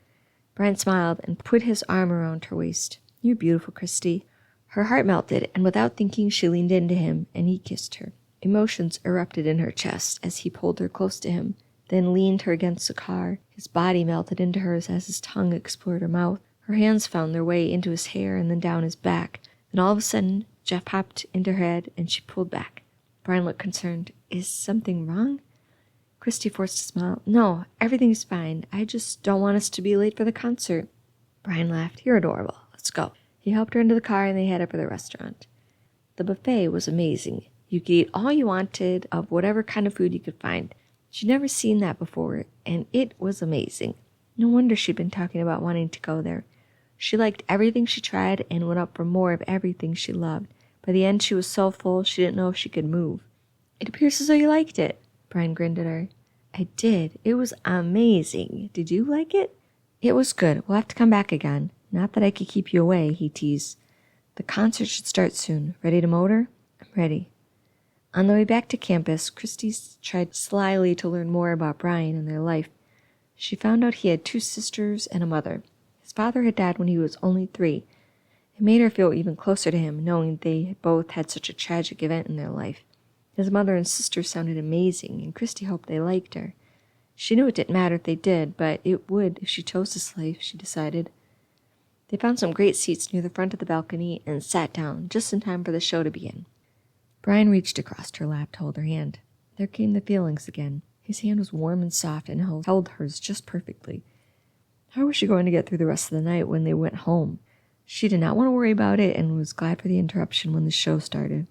Brian smiled and put his arm around her waist. You're beautiful, Christy. Her heart melted, and without thinking she leaned into him, and he kissed her. Emotions erupted in her chest as he pulled her close to him, then leaned her against the car. His body melted into hers as his tongue explored her mouth. Her hands found their way into his hair and then down his back. Then all of a sudden, Jeff popped into her head, and she pulled back. Brian looked concerned. Is something wrong? Christy forced a smile. No, everything's fine. I just don't want us to be late for the concert. Brian laughed. You're adorable. Let's go. He helped her into the car, and they headed for the restaurant. The buffet was amazing. You could eat all you wanted of whatever kind of food you could find. She'd never seen that before, and it was amazing. No wonder she'd been talking about wanting to go there. She liked everything she tried and went up for more of everything she loved. By the end, she was so full she didn't know if she could move. It appears as though you liked it. Brian grinned at her. I did. It was amazing. Did you like it? It was good. We'll have to come back again. Not that I could keep you away, he teased. The concert should start soon. Ready to motor? I'm ready. On the way back to campus, Christy tried slyly to learn more about Brian and their life. She found out he had 2 sisters and a mother. His father had died when he was only 3. It made her feel even closer to him, knowing they both had such a tragic event in their life. His mother and sister sounded amazing, and Christy hoped they liked her. She knew it didn't matter if they did, but it would if she chose this life, she decided. They found some great seats near the front of the balcony and sat down, just in time for the show to begin. Brian reached across her lap to hold her hand. There came the feelings again. His hand was warm and soft and held hers just perfectly. How was she going to get through the rest of the night when they went home? She did not want to worry about it and was glad for the interruption when the show started.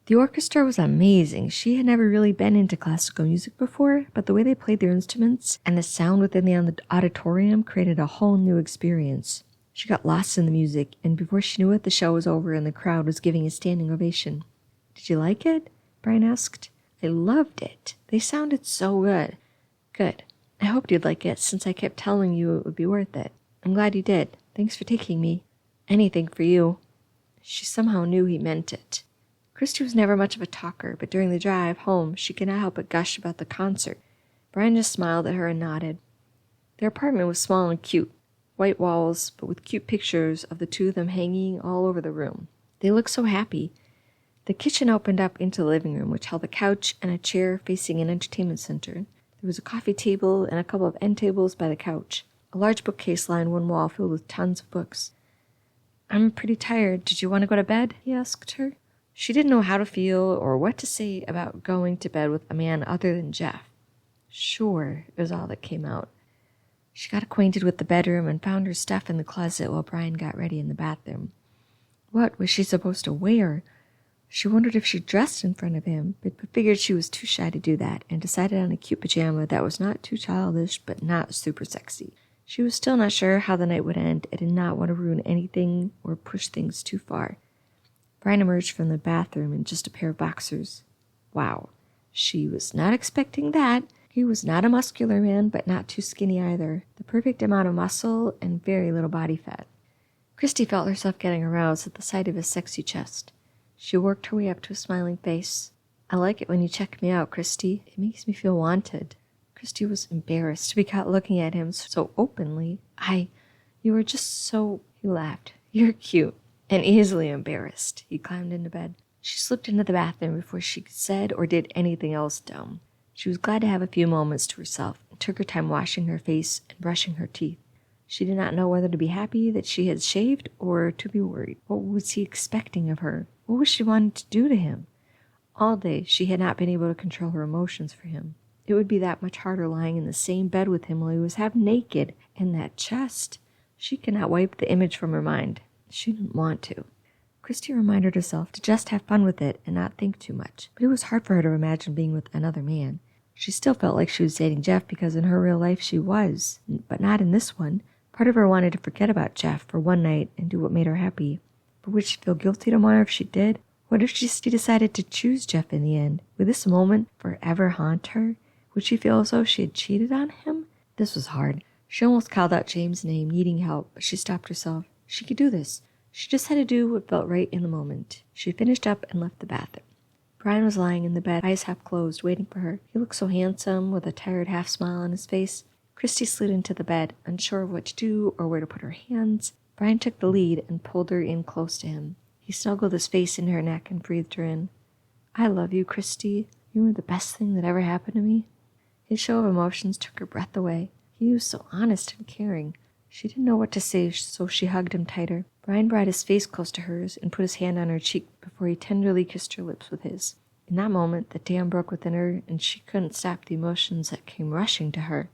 The orchestra was amazing. She had never really been into classical music before, but the way they played their instruments and the sound within the auditorium created a whole new experience. She got lost in the music, and before she knew it, the show was over and the crowd was giving a standing ovation. "Did you like it?" Brian asked. "I loved it. They sounded so good." "Good. I hoped you'd like it since I kept telling you it would be worth it. I'm glad you did. Thanks for taking me." "Anything for you." She somehow knew he meant it. Christy was never much of a talker, but during the drive home, she could not help but gush about the concert. Brian just smiled at her and nodded. Their apartment was small and cute. White walls, but with cute pictures of the two of them hanging all over the room. They looked so happy. The kitchen opened up into the living room, which held a couch and a chair facing an entertainment center. There was a coffee table and a couple of end tables by the couch. A large bookcase lined one wall filled with tons of books. "I'm pretty tired. Did you want to go to bed?" he asked her. She didn't know how to feel or what to say about going to bed with a man other than Jeff. "Sure," was all that came out. She got acquainted with the bedroom and found her stuff in the closet while Brian got ready in the bathroom. What was she supposed to wear? She wondered if she dressed in front of him, but figured she was too shy to do that and decided on a cute pajama that was not too childish but not super sexy. She was still not sure how the night would end and did not want to ruin anything or push things too far. Brian emerged from the bathroom in just a pair of boxers. Wow, she was not expecting that. He was not a muscular man, but not too skinny either. The perfect amount of muscle and very little body fat. Christy felt herself getting aroused at the sight of his sexy chest. She worked her way up to a smiling face. "I like it when you check me out, Christy. It makes me feel wanted." Christy was embarrassed to be caught looking at him so openly. You were just so..." He laughed. "You're cute." And easily embarrassed, he climbed into bed. She slipped into the bathroom before she said or did anything else dumb. She was glad to have a few moments to herself and took her time washing her face and brushing her teeth. She did not know whether to be happy that she had shaved or to be worried. What was he expecting of her? What was she wanting to do to him? All day she had not been able to control her emotions for him. It would be that much harder lying in the same bed with him while he was half naked, and that chest. She could not wipe the image from her mind. She didn't want to. Christy reminded herself to just have fun with it and not think too much, but it was hard for her to imagine being with another man. She still felt like she was dating Jeff because in her real life she was, but not in this one. Part of her wanted to forget about Jeff for one night and do what made her happy. But would she feel guilty tomorrow if she did? What if she decided to choose Jeff in the end? Would this moment forever haunt her? Would she feel as though she had cheated on him? This was hard. She almost called out James' name, needing help, but she stopped herself. She could do this. She just had to do what felt right in the moment. She finished up and left the bathroom. Brian was lying in the bed, eyes half closed, waiting for her. He looked so handsome, with a tired half smile on his face. Christy slid into the bed, unsure of what to do or where to put her hands. Brian took the lead and pulled her in close to him. He snuggled his face into her neck and breathed her in. "I love you, Christy. You were the best thing that ever happened to me." His show of emotions took her breath away. He was so honest and caring. She didn't know what to say, so she hugged him tighter. Brian brought his face close to hers and put his hand on her cheek before he tenderly kissed her lips with his. In that moment, the dam broke within her, and she couldn't stop the emotions that came rushing to her.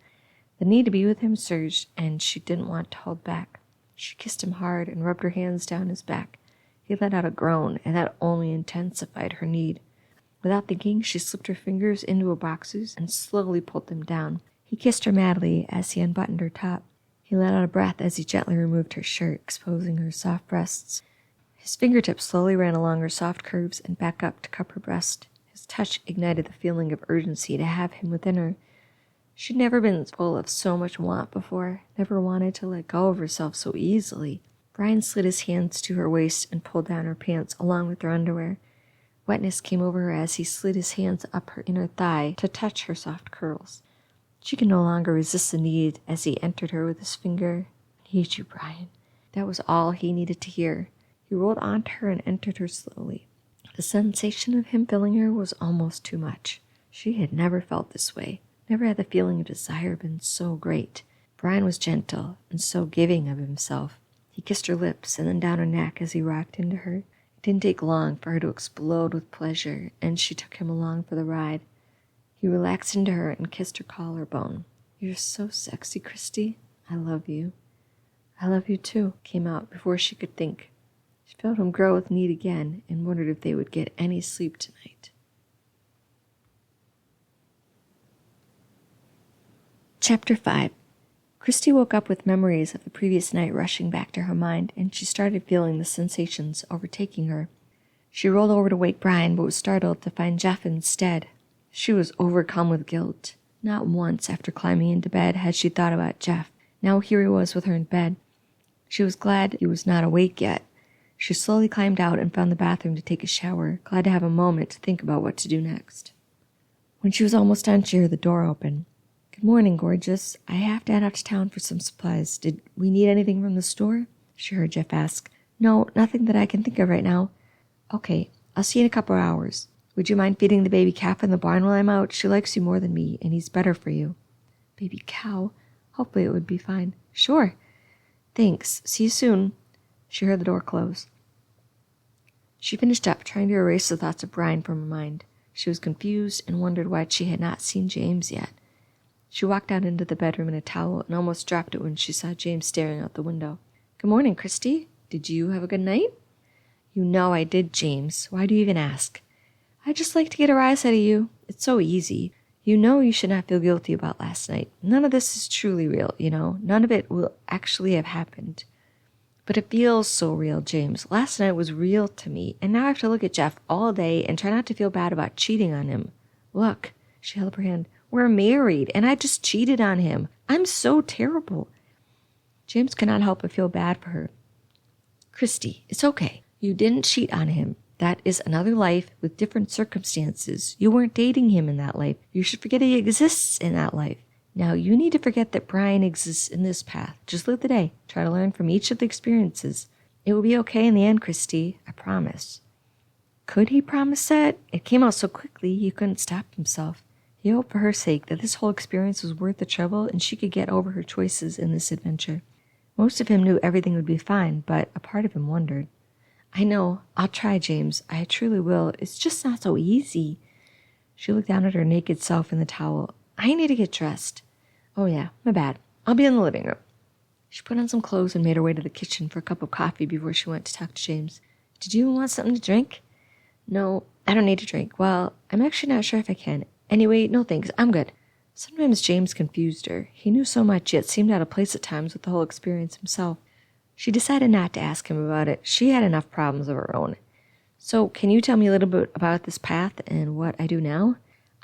The need to be with him surged, and she didn't want to hold back. She kissed him hard and rubbed her hands down his back. He let out a groan, and that only intensified her need. Without thinking, she slipped her fingers into her boxers and slowly pulled them down. He kissed her madly as he unbuttoned her top. He let out a breath as he gently removed her shirt, exposing her soft breasts. His fingertips slowly ran along her soft curves and back up to cup her breast. His touch ignited the feeling of urgency to have him within her. She'd never been full of so much want before, never wanted to let go of herself so easily. Brian slid his hands to her waist and pulled down her pants along with her underwear. Wetness came over her as he slid his hands up her inner thigh to touch her soft curls. She could no longer resist the need as he entered her with his finger. "I need you, Brian." That was all he needed to hear. He rolled onto her and entered her slowly. The sensation of him filling her was almost too much. She had never felt this way. Never had the feeling of desire been so great. Brian was gentle and so giving of himself. He kissed her lips and then down her neck as he rocked into her. It didn't take long for her to explode with pleasure, and she took him along for the ride. He relaxed into her and kissed her collarbone. "You're so sexy, Christy. I love you." "I love you too," came out before she could think. She felt him grow with need again and wondered if they would get any sleep tonight. Chapter 5. Christy woke up with memories of the previous night rushing back to her mind, and she started feeling the sensations overtaking her. She rolled over to wake Brian, but was startled to find Jeff instead. She was overcome with guilt. Not once after climbing into bed had she thought about Jeff. Now here he was with her in bed. She was glad he was not awake yet. She slowly climbed out and found the bathroom to take a shower, glad to have a moment to think about what to do next. When she was almost done, she heard the door open. "Good morning, gorgeous. I have to head out to town for some supplies. Did we need anything from the store?" she heard Jeff ask. "No, nothing that I can think of right now." "Okay, I'll see you in a couple of hours. Would you mind feeding the baby calf in the barn while I'm out? She likes you more than me, and he's better for you." "Baby cow? Hopefully it would be fine." "Sure. Thanks. See you soon." She heard the door close. She finished up, trying to erase the thoughts of Brian from her mind. She was confused and wondered why she had not seen James yet. She walked out into the bedroom in a towel and almost dropped it when she saw James staring out the window. "Good morning, Christy. Did you have a good night?" "You know I did, James. Why do you even ask?" "I just like to get a rise out of you. It's so easy. You know you should not feel guilty about last night. None of this is truly real, you know. None of it will actually have happened." "But it feels so real, James. Last night was real to me, and now I have to look at Jeff all day and try not to feel bad about cheating on him. Look," she held up her hand, "we're married, and I just cheated on him. I'm so terrible." James could not help but feel bad for her. "Christy, it's okay. You didn't cheat on him. That is another life with different circumstances. You weren't dating him in that life. You should forget he exists in that life. Now you need to forget that Brian exists in this path. Just live the day. Try to learn from each of the experiences. It will be okay in the end, Christy. I promise." Could he promise that? It came out so quickly he couldn't stop himself. He hoped for her sake that this whole experience was worth the trouble and she could get over her choices in this adventure. Most of him knew everything would be fine, but a part of him wondered. "I know. I'll try, James. I truly will. It's just not so easy." She looked down at her naked self in the towel. "I need to get dressed." "Oh yeah, my bad. I'll be in the living room." She put on some clothes and made her way to the kitchen for a cup of coffee before she went to talk to James. "Did you want something to drink?" "No, I don't need to drink. Well, I'm actually not sure if I can. Anyway, no thanks. I'm good." Sometimes James confused her. He knew so much, yet seemed out of place at times with the whole experience himself. She decided not to ask him about it. She had enough problems of her own. "So, can you tell me a little bit about this path and what I do now?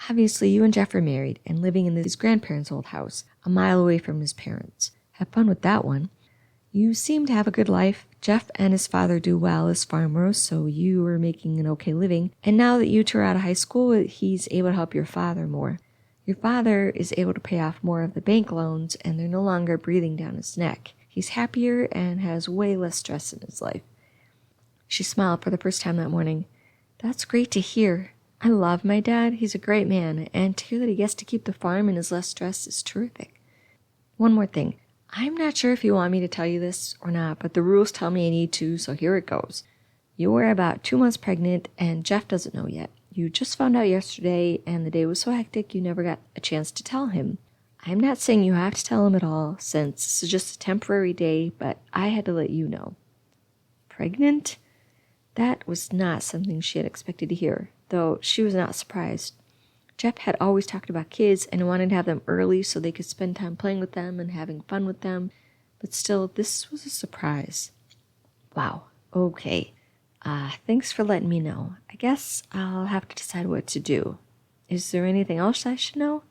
Obviously, you and Jeff are married and living in his grandparents' old house, a mile away from his parents. Have fun with that one. You seem to have a good life. Jeff and his father do well as farmers, so you are making an okay living. And now that you two are out of high school, he's able to help your father more. Your father is able to pay off more of the bank loans, and they're no longer breathing down his neck. He's happier and has way less stress in his life." She smiled for the first time that morning. "That's great to hear. I love my dad. He's a great man, and to hear that he gets to keep the farm and is less stressed is terrific. One more thing. I'm not sure if you want me to tell you this or not, but the rules tell me I need to, so here it goes. You were about 2 months pregnant, and Jeff doesn't know yet. You just found out yesterday, and the day was so hectic you never got a chance to tell him. I'm not saying you have to tell him at all, since this is just a temporary day, but I had to let you know." Pregnant? That was not something she had expected to hear, though she was not surprised. Jeff had always talked about kids and wanted to have them early so they could spend time playing with them and having fun with them, but still, this was a surprise. "Wow, okay. Thanks for letting me know. I guess I'll have to decide what to do. Is there anything else I should know?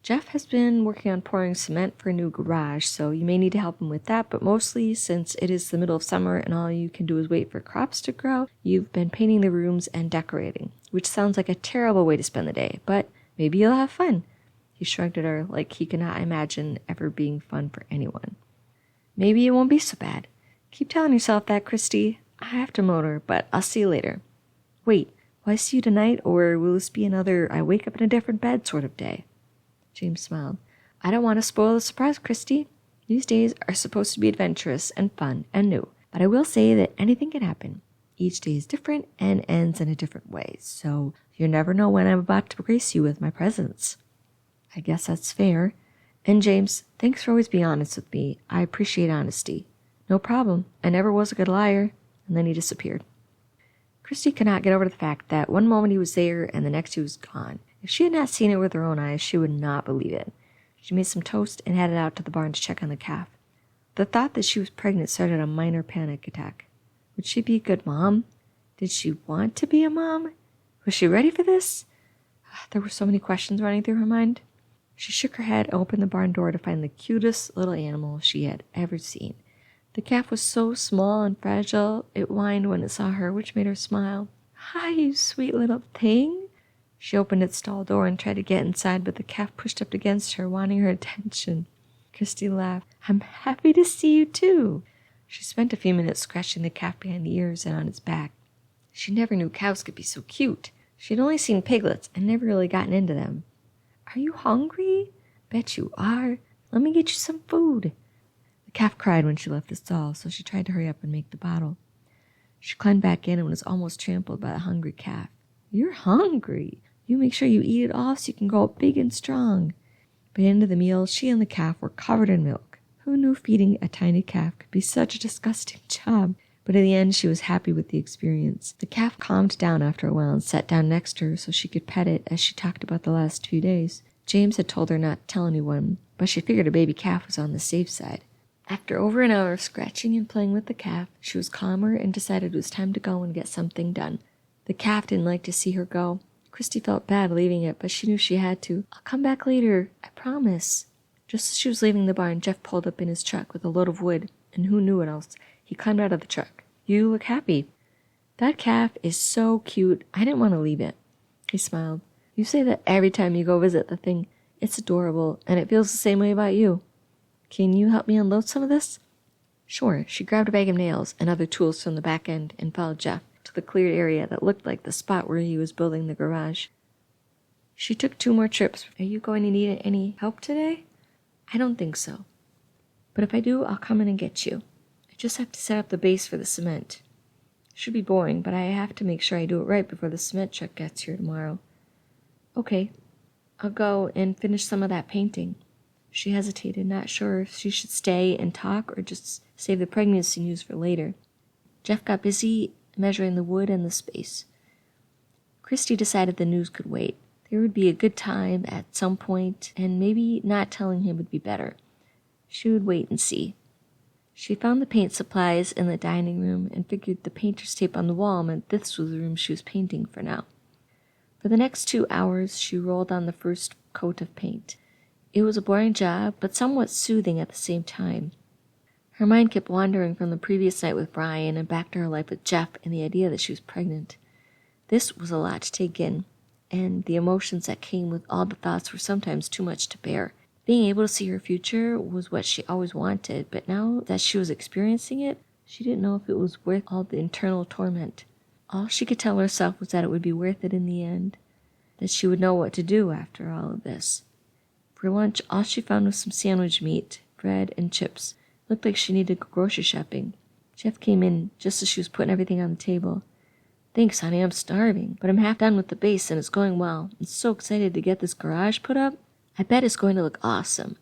Jeff has been working on pouring cement for a new garage, so you may need to help him with that, but mostly, since it is the middle of summer and all you can do is wait for crops to grow, you've been painting the rooms and decorating, which sounds like a terrible way to spend the day, but maybe you'll have fun." He shrugged at her like he could not imagine ever being fun for anyone. "Maybe it won't be so bad. Keep telling yourself that, Christy. I have to motor, but I'll see you later. Wait, will I see you tonight, or will this be another I wake up in a different bed sort of day?" James smiled. "I don't want to spoil the surprise, Christy. These days are supposed to be adventurous and fun and new, but I will say that anything can happen. Each day is different and ends in a different way, so you never know when I'm about to grace you with my presence." "I guess that's fair. And James, thanks for always being honest with me. I appreciate honesty." "No problem. I never was a good liar. and then he disappeared. Christy could not get over the fact that one moment he was there and the next he was gone. If she had not seen it with her own eyes, she would not believe it. She made some toast and headed out to the barn to check on the calf. The thought that she was pregnant started a minor panic attack. Would she be a good mom? Did she want to be a mom? Was she ready for this? There were so many questions running through her mind. She shook her head and opened the barn door to find the cutest little animal she had ever seen. The calf was so small and fragile, it whined when it saw her, which made her smile. "Hi, you sweet little thing." She opened its stall door and tried to get inside, but the calf pushed up against her, wanting her attention. Christy laughed. "I'm happy to see you, too." She spent a few minutes scratching the calf behind the ears and on its back. She never knew cows could be so cute. She'd only seen piglets and never really gotten into them. "Are you hungry?" "Bet you are. Let me get you some food." The calf cried when she left the stall, so she tried to hurry up and make the bottle. She climbed back in and was almost trampled by the hungry calf. "You're hungry. You make sure you eat it all so you can grow up big and strong." By the end of the meal, she and the calf were covered in milk. Who knew feeding a tiny calf could be such a disgusting job? But in the end, she was happy with the experience. The calf calmed down after a while and sat down next to her so she could pet it as she talked about the last few days. James had told her not to tell anyone, but she figured a baby calf was on the safe side. After over an hour of scratching and playing with the calf, she was calmer and decided it was time to go and get something done. The calf didn't like to see her go. Christy felt bad leaving it, but she knew she had to. "I'll come back later, I promise." Just as she was leaving the barn, Jeff pulled up in his truck with a load of wood, and who knew what else? He climbed out of the truck. "You look happy." "That calf is so cute. I didn't want to leave it." He smiled. "You say that every time you go visit the thing. It's adorable, and it feels the same way about you. Can you help me unload some of this?" Sure. She grabbed a bag of nails and other tools from the back end and followed Jeff to the cleared area that looked like the spot where he was building the garage. She took 2 more trips. "Are you going to need any help today?" "I don't think so. But if I do, I'll come in and get you. I just have to set up the base for the cement. Should be boring, but I have to make sure I do it right before the cement truck gets here tomorrow." "Okay. I'll go and finish some of that painting." She hesitated, not sure if she should stay and talk or just save the pregnancy news for later. Jeff got busy measuring the wood and the space. Christy decided the news could wait. There would be a good time at some point, and maybe not telling him would be better. She would wait and see. She found the paint supplies in the dining room and figured the painter's tape on the wall meant this was the room she was painting for now. For the next 2 hours, she rolled on the first coat of paint. It was a boring job, but somewhat soothing at the same time. Her mind kept wandering from the previous night with Brian and back to her life with Jeff and the idea that she was pregnant. This was a lot to take in, and the emotions that came with all the thoughts were sometimes too much to bear. Being able to see her future was what she always wanted, but now that she was experiencing it, she didn't know if it was worth all the internal torment. All she could tell herself was that it would be worth it in the end, that she would know what to do after all of this. For lunch, all she found was some sandwich meat, bread, and chips. It looked like she needed to go grocery shopping. Jeff came in just as she was putting everything on the table. "Thanks, honey, I'm starving, but I'm half done with the base and it's going well. I'm so excited to get this garage put up. I bet it's going to look awesome.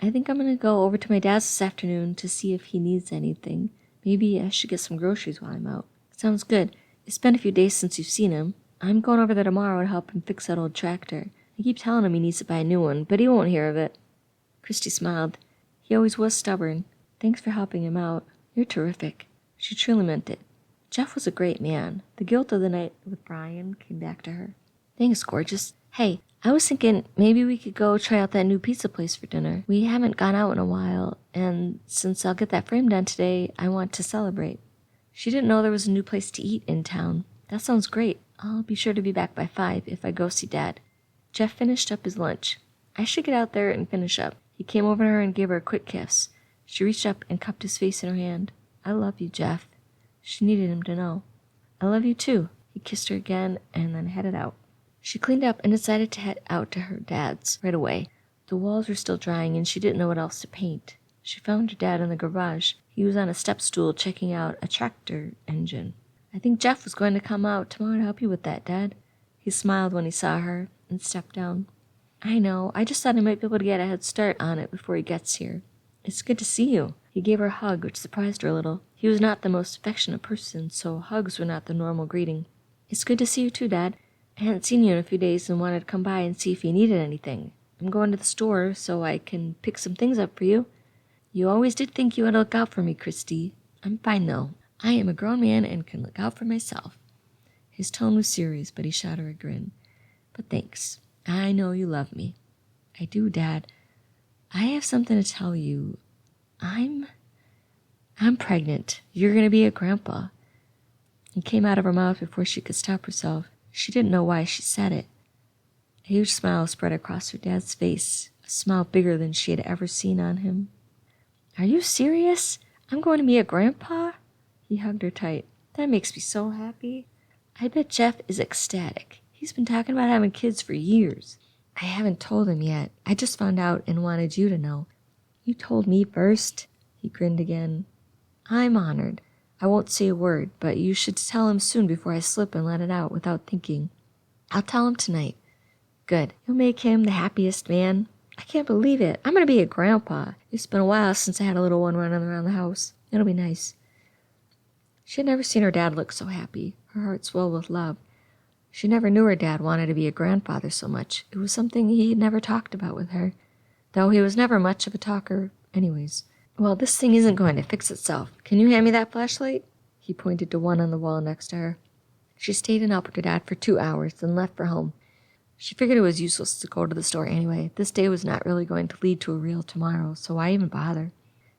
I think I'm going to go over to my dad's this afternoon to see if he needs anything. Maybe I should get some groceries while I'm out." "Sounds good. It's been a few days since you've seen him. I'm going over there tomorrow to help him fix that old tractor. I keep telling him he needs to buy a new one, but he won't hear of it." Christy smiled. He always was stubborn. "Thanks for helping him out. You're terrific." She truly meant it. Jeff was a great man. The guilt of the night with Brian came back to her. "Thanks, gorgeous. Hey, I was thinking maybe we could go try out that new pizza place for dinner. We haven't gone out in a while, and since I'll get that frame done today, I want to celebrate." She didn't know there was a new place to eat in town. "That sounds great. I'll be sure to be back by 5 if I go see Dad." Jeff finished up his lunch. "I should get out there and finish up." He came over to her and gave her a quick kiss. She reached up and cupped his face in her hand. "I love you, Jeff." She needed him to know. "I love you too." He kissed her again and then headed out. She cleaned up and decided to head out to her dad's right away. The walls were still drying and she didn't know what else to paint. She found her dad in the garage. He was on a step stool checking out a tractor engine. "I think Jeff was going to come out tomorrow to help you with that, Dad." He smiled when he saw her and stepped down. "I know. I just thought I might be able to get a head start on it before he gets here." "It's good to see you." He gave her a hug, which surprised her a little. He was not the most affectionate person, so hugs were not the normal greeting. "It's good to see you too, Dad. I hadn't seen you in a few days and wanted to come by and see if you needed anything. I'm going to the store so I can pick some things up for you. You always did think you had to look out for me, Christy. I'm fine, though. I am a grown man and can look out for myself." His tone was serious, but he shot her a grin. "But thanks. I know you love me." "I do, Dad. I have something to tell you. I'm pregnant. You're going to be a grandpa." It came out of her mouth before she could stop herself. She didn't know why she said it. A huge smile spread across her dad's face, a smile bigger than she had ever seen on him. "Are you serious? I'm going to be a grandpa?" He hugged her tight. "That makes me so happy. I bet Jeff is ecstatic. He's been talking about having kids for years." "I haven't told him yet. I just found out and wanted you to know." "You told me first." He grinned again. "I'm honored. I won't say a word, but you should tell him soon before I slip and let it out without thinking." "I'll tell him tonight." "Good. You'll make him the happiest man." "I can't believe it. I'm going to be a grandpa. It's been a while since I had a little one running around the house. It'll be nice." She had never seen her dad look so happy. Her heart swelled with love. She never knew her dad wanted to be a grandfather so much. It was something he had never talked about with her, though he was never much of a talker anyways. "Well, this thing isn't going to fix itself. Can you hand me that flashlight?" He pointed to one on the wall next to her. She stayed and helped her dad for 2 hours, then left for home. She figured it was useless to go to the store anyway. This day was not really going to lead to a real tomorrow, so why even bother?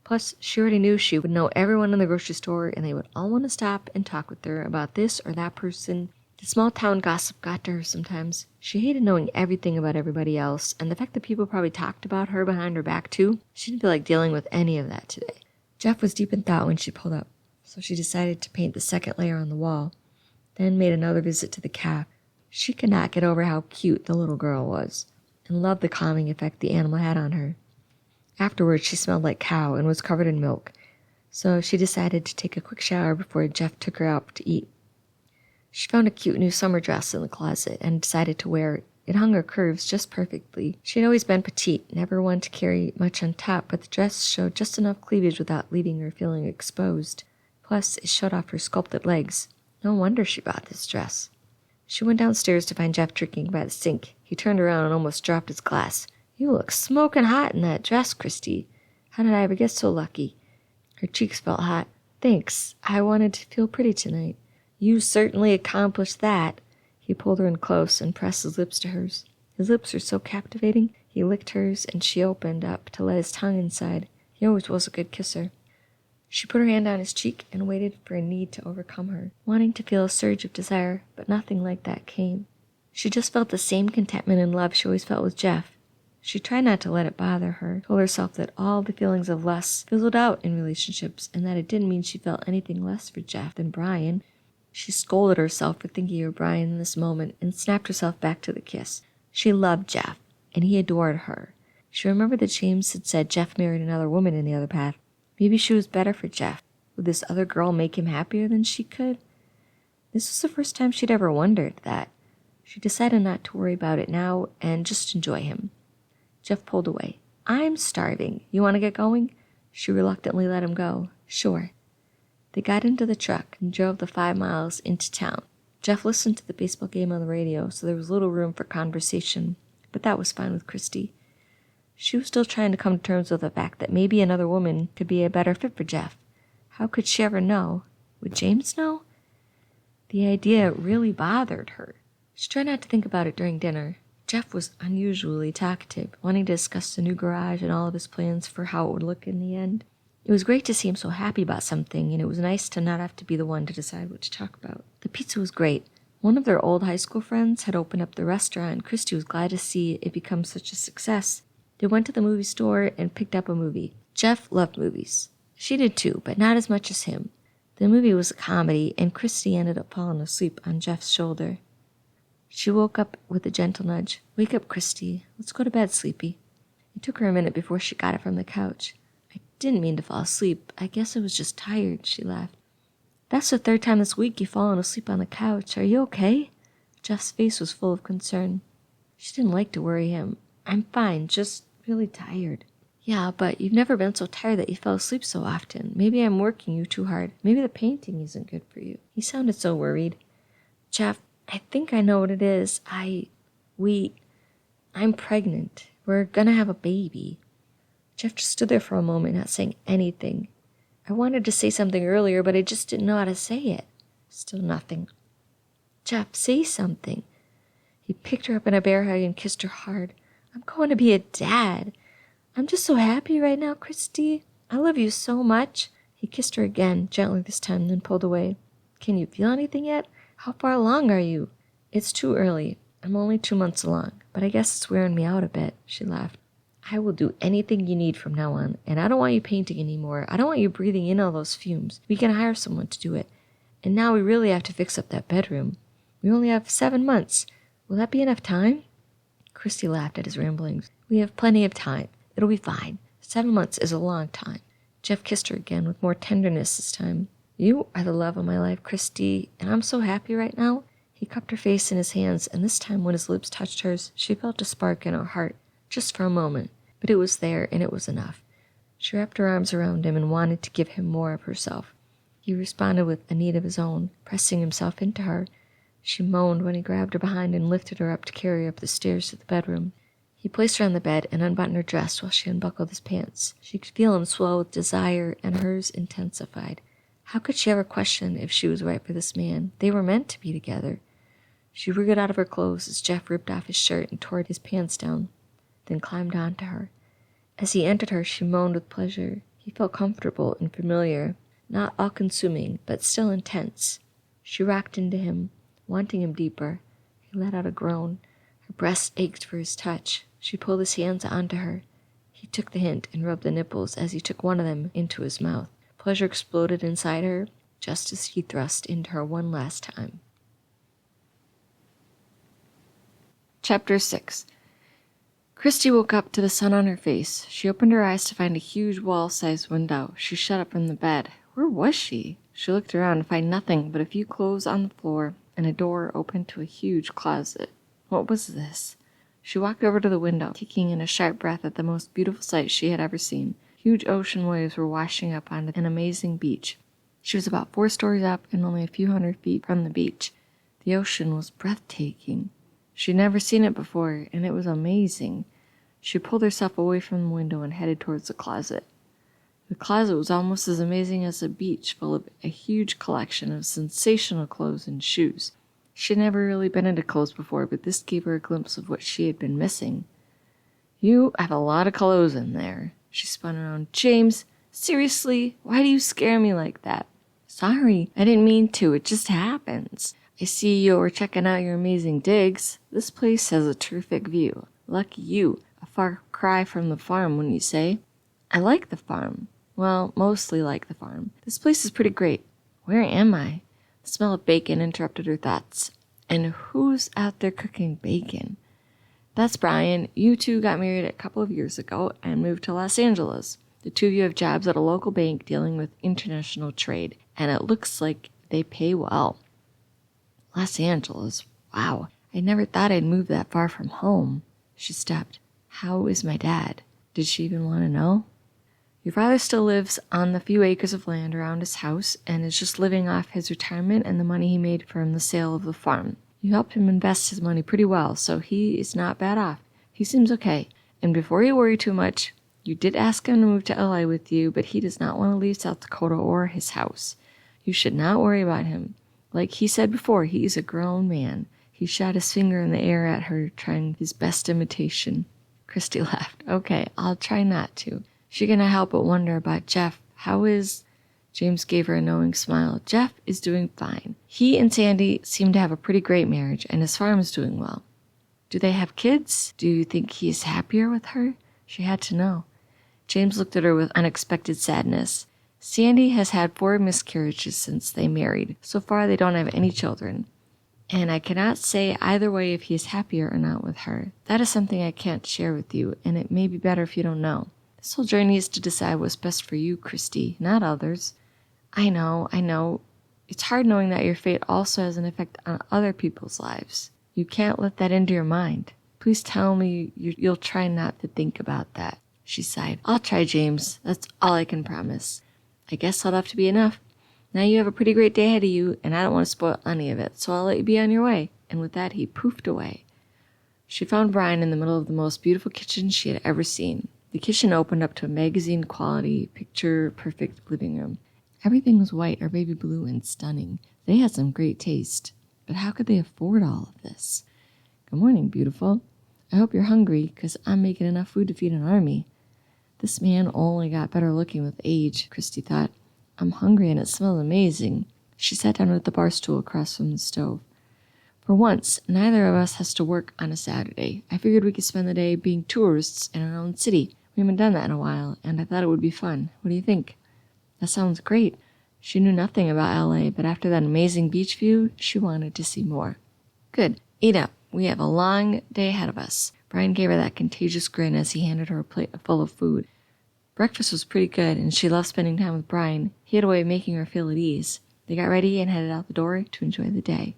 Plus, she already knew she would know everyone in the grocery store, and they would all want to stop and talk with her about this or that person. The small town gossip got to her sometimes. She hated knowing everything about everybody else, and the fact that people probably talked about her behind her back too. She didn't feel like dealing with any of that today. Jeff was deep in thought when she pulled up, so she decided to paint the second layer on the wall, then made another visit to the calf. She could not get over how cute the little girl was, and loved the calming effect the animal had on her. Afterwards, she smelled like cow and was covered in milk, so she decided to take a quick shower before Jeff took her out to eat. She found a cute new summer dress in the closet and decided to wear it. It hung her curves just perfectly. She had always been petite, never one to carry much on top, but the dress showed just enough cleavage without leaving her feeling exposed. Plus, it showed off her sculpted legs. No wonder she bought this dress. She went downstairs to find Jeff drinking by the sink. He turned around and almost dropped his glass. "You look smoking hot in that dress, Christy. How did I ever get so lucky?" Her cheeks felt hot. "Thanks. I wanted to feel pretty tonight." "You certainly accomplished that." He pulled her in close and pressed his lips to hers. His lips were so captivating. He licked hers, and she opened up to let his tongue inside. He always was a good kisser. She put her hand on his cheek and waited for a need to overcome her, wanting to feel a surge of desire, but nothing like that came. She just felt the same contentment and love she always felt with Jeff. She tried not to let it bother her, told herself that all the feelings of less fizzled out in relationships, and that it didn't mean she felt anything less for Jeff than Brian. She scolded herself for thinking of Brian in this moment and snapped herself back to the kiss. She loved Jeff, and he adored her. She remembered that James had said Jeff married another woman in the other path. Maybe she was better for Jeff. Would this other girl make him happier than she could? This was the first time she'd ever wondered that. She decided not to worry about it now and just enjoy him. Jeff pulled away. "I'm starving. You want to get going?" She reluctantly let him go. "Sure." They got into the truck and drove the 5 miles into town. Jeff listened to the baseball game on the radio, so there was little room for conversation, but that was fine with Christy. She was still trying to come to terms with the fact that maybe another woman could be a better fit for Jeff. How could she ever know? Would James know? The idea really bothered her. She tried not to think about it during dinner. Jeff was unusually talkative, wanting to discuss the new garage and all of his plans for how it would look in the end. It was great to see him so happy about something, and it was nice to not have to be the one to decide what to talk about. The pizza was great. One of their old high school friends had opened up the restaurant, and Christy was glad to see it become such a success. They went to the movie store and picked up a movie. Jeff loved movies. She did too, but not as much as him. The movie was a comedy, and Christy ended up falling asleep on Jeff's shoulder. She woke up with a gentle nudge. "Wake up, Christy. Let's go to bed, sleepy." It took her a minute before she got it from the couch. "I didn't mean to fall asleep. I guess I was just tired," she laughed. "That's the 3rd time this week you've fallen asleep on the couch. Are you okay?" Jeff's face was full of concern. She didn't like to worry him. "I'm fine, just really tired." Yeah, but you've never been so tired that you fell asleep so often. Maybe I'm working you too hard. Maybe the painting isn't good for you. He sounded so worried. Jeff, I think I know what it is. I'm pregnant. We're gonna have a baby. Jeff just stood there for a moment, not saying anything. I wanted to say something earlier, but I just didn't know how to say it. Still nothing. Jeff, say something. He picked her up in a bear hug and kissed her hard. I'm going to be a dad. I'm just so happy right now, Christy. I love you so much. He kissed her again, gently this time, then pulled away. Can you feel anything yet? How far along are you? It's too early. I'm only 2 months along, but I guess it's wearing me out a bit, she laughed. I will do anything you need from now on, and I don't want you painting anymore. I don't want you breathing in all those fumes. We can hire someone to do it. And now we really have to fix up that bedroom. We only have 7 months. Will that be enough time? Christy laughed at his ramblings. We have plenty of time. It'll be fine. 7 months is a long time. Jeff kissed her again with more tenderness this time. You are the love of my life, Christy, and I'm so happy right now. He cupped her face in his hands, and this time when his lips touched hers, she felt a spark in her heart, just for a moment. But it was there, and it was enough. She wrapped her arms around him and wanted to give him more of herself. He responded with a need of his own, pressing himself into her. She moaned when he grabbed her behind and lifted her up to carry her up the stairs to the bedroom. He placed her on the bed and unbuttoned her dress while she unbuckled his pants. She could feel him swell with desire, and hers intensified. How could she ever question if she was right for this man? They were meant to be together. She wriggled out of her clothes as Jeff ripped off his shirt and tore his pants down, then climbed onto her. As he entered her, she moaned with pleasure. He felt comfortable and familiar, not all-consuming, but still intense. She rocked into him, wanting him deeper. He let out a groan. Her breast ached for his touch. She pulled his hands onto her. He took the hint and rubbed the nipples as he took one of them into his mouth. Pleasure exploded inside her, just as he thrust into her one last time. Chapter 6. Christy woke up to the sun on her face. She opened her eyes to find a huge wall-sized window. She shut up from the bed. Where was she? She looked around to find nothing but a few clothes on the floor and a door open to a huge closet. What was this? She walked over to the window, taking in a sharp breath at the most beautiful sight she had ever seen. Huge ocean waves were washing up onto an amazing beach. She was about 4 stories up and only a few hundred feet from the beach. The ocean was breathtaking. She'd never seen it before, and it was amazing. She pulled herself away from the window and headed towards the closet. The closet was almost as amazing as the beach, full of a huge collection of sensational clothes and shoes. She'd never really been into clothes before, but this gave her a glimpse of what she had been missing. You have a lot of clothes in there. She spun around. James, seriously? Why do you scare me like that? Sorry, I didn't mean to. It just happens. I see you were checking out your amazing digs. This place has a terrific view. Lucky you. A far cry from the farm, wouldn't you say? I like the farm. Well, mostly like the farm. This place is pretty great. Where am I? The smell of bacon interrupted her thoughts. And who's out there cooking bacon? That's Brian. You two got married a couple of years ago and moved to Los Angeles. The two of you have jobs at a local bank dealing with international trade, and it looks like they pay well. Los Angeles? Wow. I never thought I'd move that far from home. She stopped. How is my dad? Did she even want to know? Your father still lives on the few acres of land around his house and is just living off his retirement and the money he made from the sale of the farm. You helped him invest his money pretty well, so he is not bad off. He seems okay. And before you worry too much, you did ask him to move to LA with you, but he does not want to leave South Dakota or his house. You should not worry about him. Like he said before, he is a grown man. He shot his finger in the air at her, trying his best imitation. Christy laughed. Okay, I'll try not to. She couldn't help but wonder about Jeff. How is... James gave her a knowing smile. Jeff is doing fine. He and Sandy seem to have a pretty great marriage, and his farm is doing well. Do they have kids? Do you think he is happier with her? She had to know. James looked at her with unexpected sadness. Sandy has had 4 miscarriages since they married. So far, they don't have any children. And I cannot say either way if he is happier or not with her. That is something I can't share with you, and it may be better if you don't know. This whole journey is to decide what's best for you, Christy, not others. I know. It's hard knowing that your fate also has an effect on other people's lives. You can't let that into your mind. Please tell me you'll try not to think about that. She sighed. I'll try, James. That's all I can promise. I guess that'll have to be enough. Now you have a pretty great day ahead of you, and I don't want to spoil any of it, so I'll let you be on your way. And with that, he poofed away. She found Brian in the middle of the most beautiful kitchen she had ever seen. The kitchen opened up to a magazine-quality, picture-perfect living room. Everything was white or baby blue and stunning. They had some great taste. But how could they afford all of this? Good morning, beautiful. I hope you're hungry, because I'm making enough food to feed an army. This man only got better looking with age, Christy thought. I'm hungry and it smells amazing. She sat down at the bar stool across from the stove. For once, neither of us has to work on a Saturday. I figured we could spend the day being tourists in our own city. We haven't done that in a while, and I thought it would be fun. What do you think? That sounds great. She knew nothing about L.A., but after that amazing beach view, she wanted to see more. Good. Eat up. We have a long day ahead of us. Brian gave her that contagious grin as he handed her a plate full of food. Breakfast was pretty good, and she loved spending time with Brian. He had a way of making her feel at ease. They got ready and headed out the door to enjoy the day.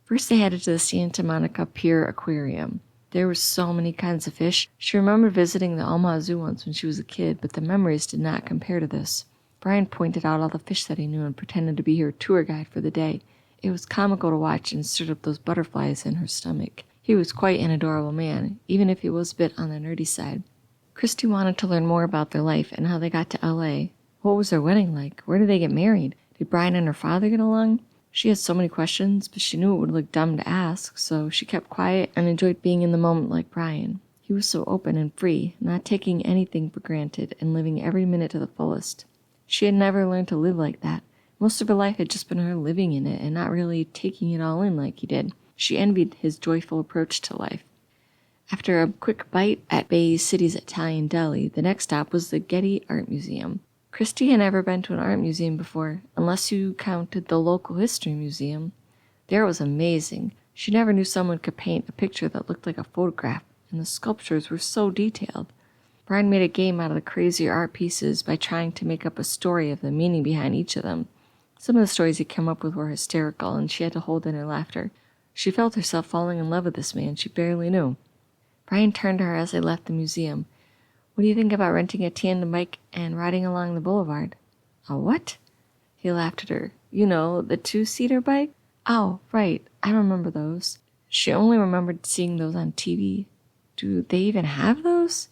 First, they headed to the Santa Monica Pier Aquarium. There were so many kinds of fish. She remembered visiting the Omaha Zoo once when she was a kid, but the memories did not compare to this. Brian pointed out all the fish that he knew and pretended to be her tour guide for the day. It was comical to watch and stirred up those butterflies in her stomach. He was quite an adorable man, even if he was a bit on the nerdy side. Christy wanted to learn more about their life and how they got to L.A. What was their wedding like? Where did they get married? Did Brian and her father get along? She had so many questions, but she knew it would look dumb to ask, so she kept quiet and enjoyed being in the moment like Brian. He was so open and free, not taking anything for granted and living every minute to the fullest. She had never learned to live like that. Most of her life had just been her living in it and not really taking it all in like he did. She envied his joyful approach to life. After a quick bite at Bay City's Italian deli, the next stop was the Getty Art Museum. Christy had never been to an art museum before, unless you counted the local history museum. There it was amazing. She never knew someone could paint a picture that looked like a photograph, and the sculptures were so detailed. Brian made a game out of the crazy art pieces by trying to make up a story of the meaning behind each of them. Some of the stories he came up with were hysterical, and she had to hold in her laughter. She felt herself falling in love with this man she barely knew. Brian turned to her as they left the museum. What do you think about renting a tandem bike and riding along the boulevard? A what? He laughed at her. You know, the two-seater bike? Oh, right. I remember those. She only remembered seeing those on TV. Do they even have those?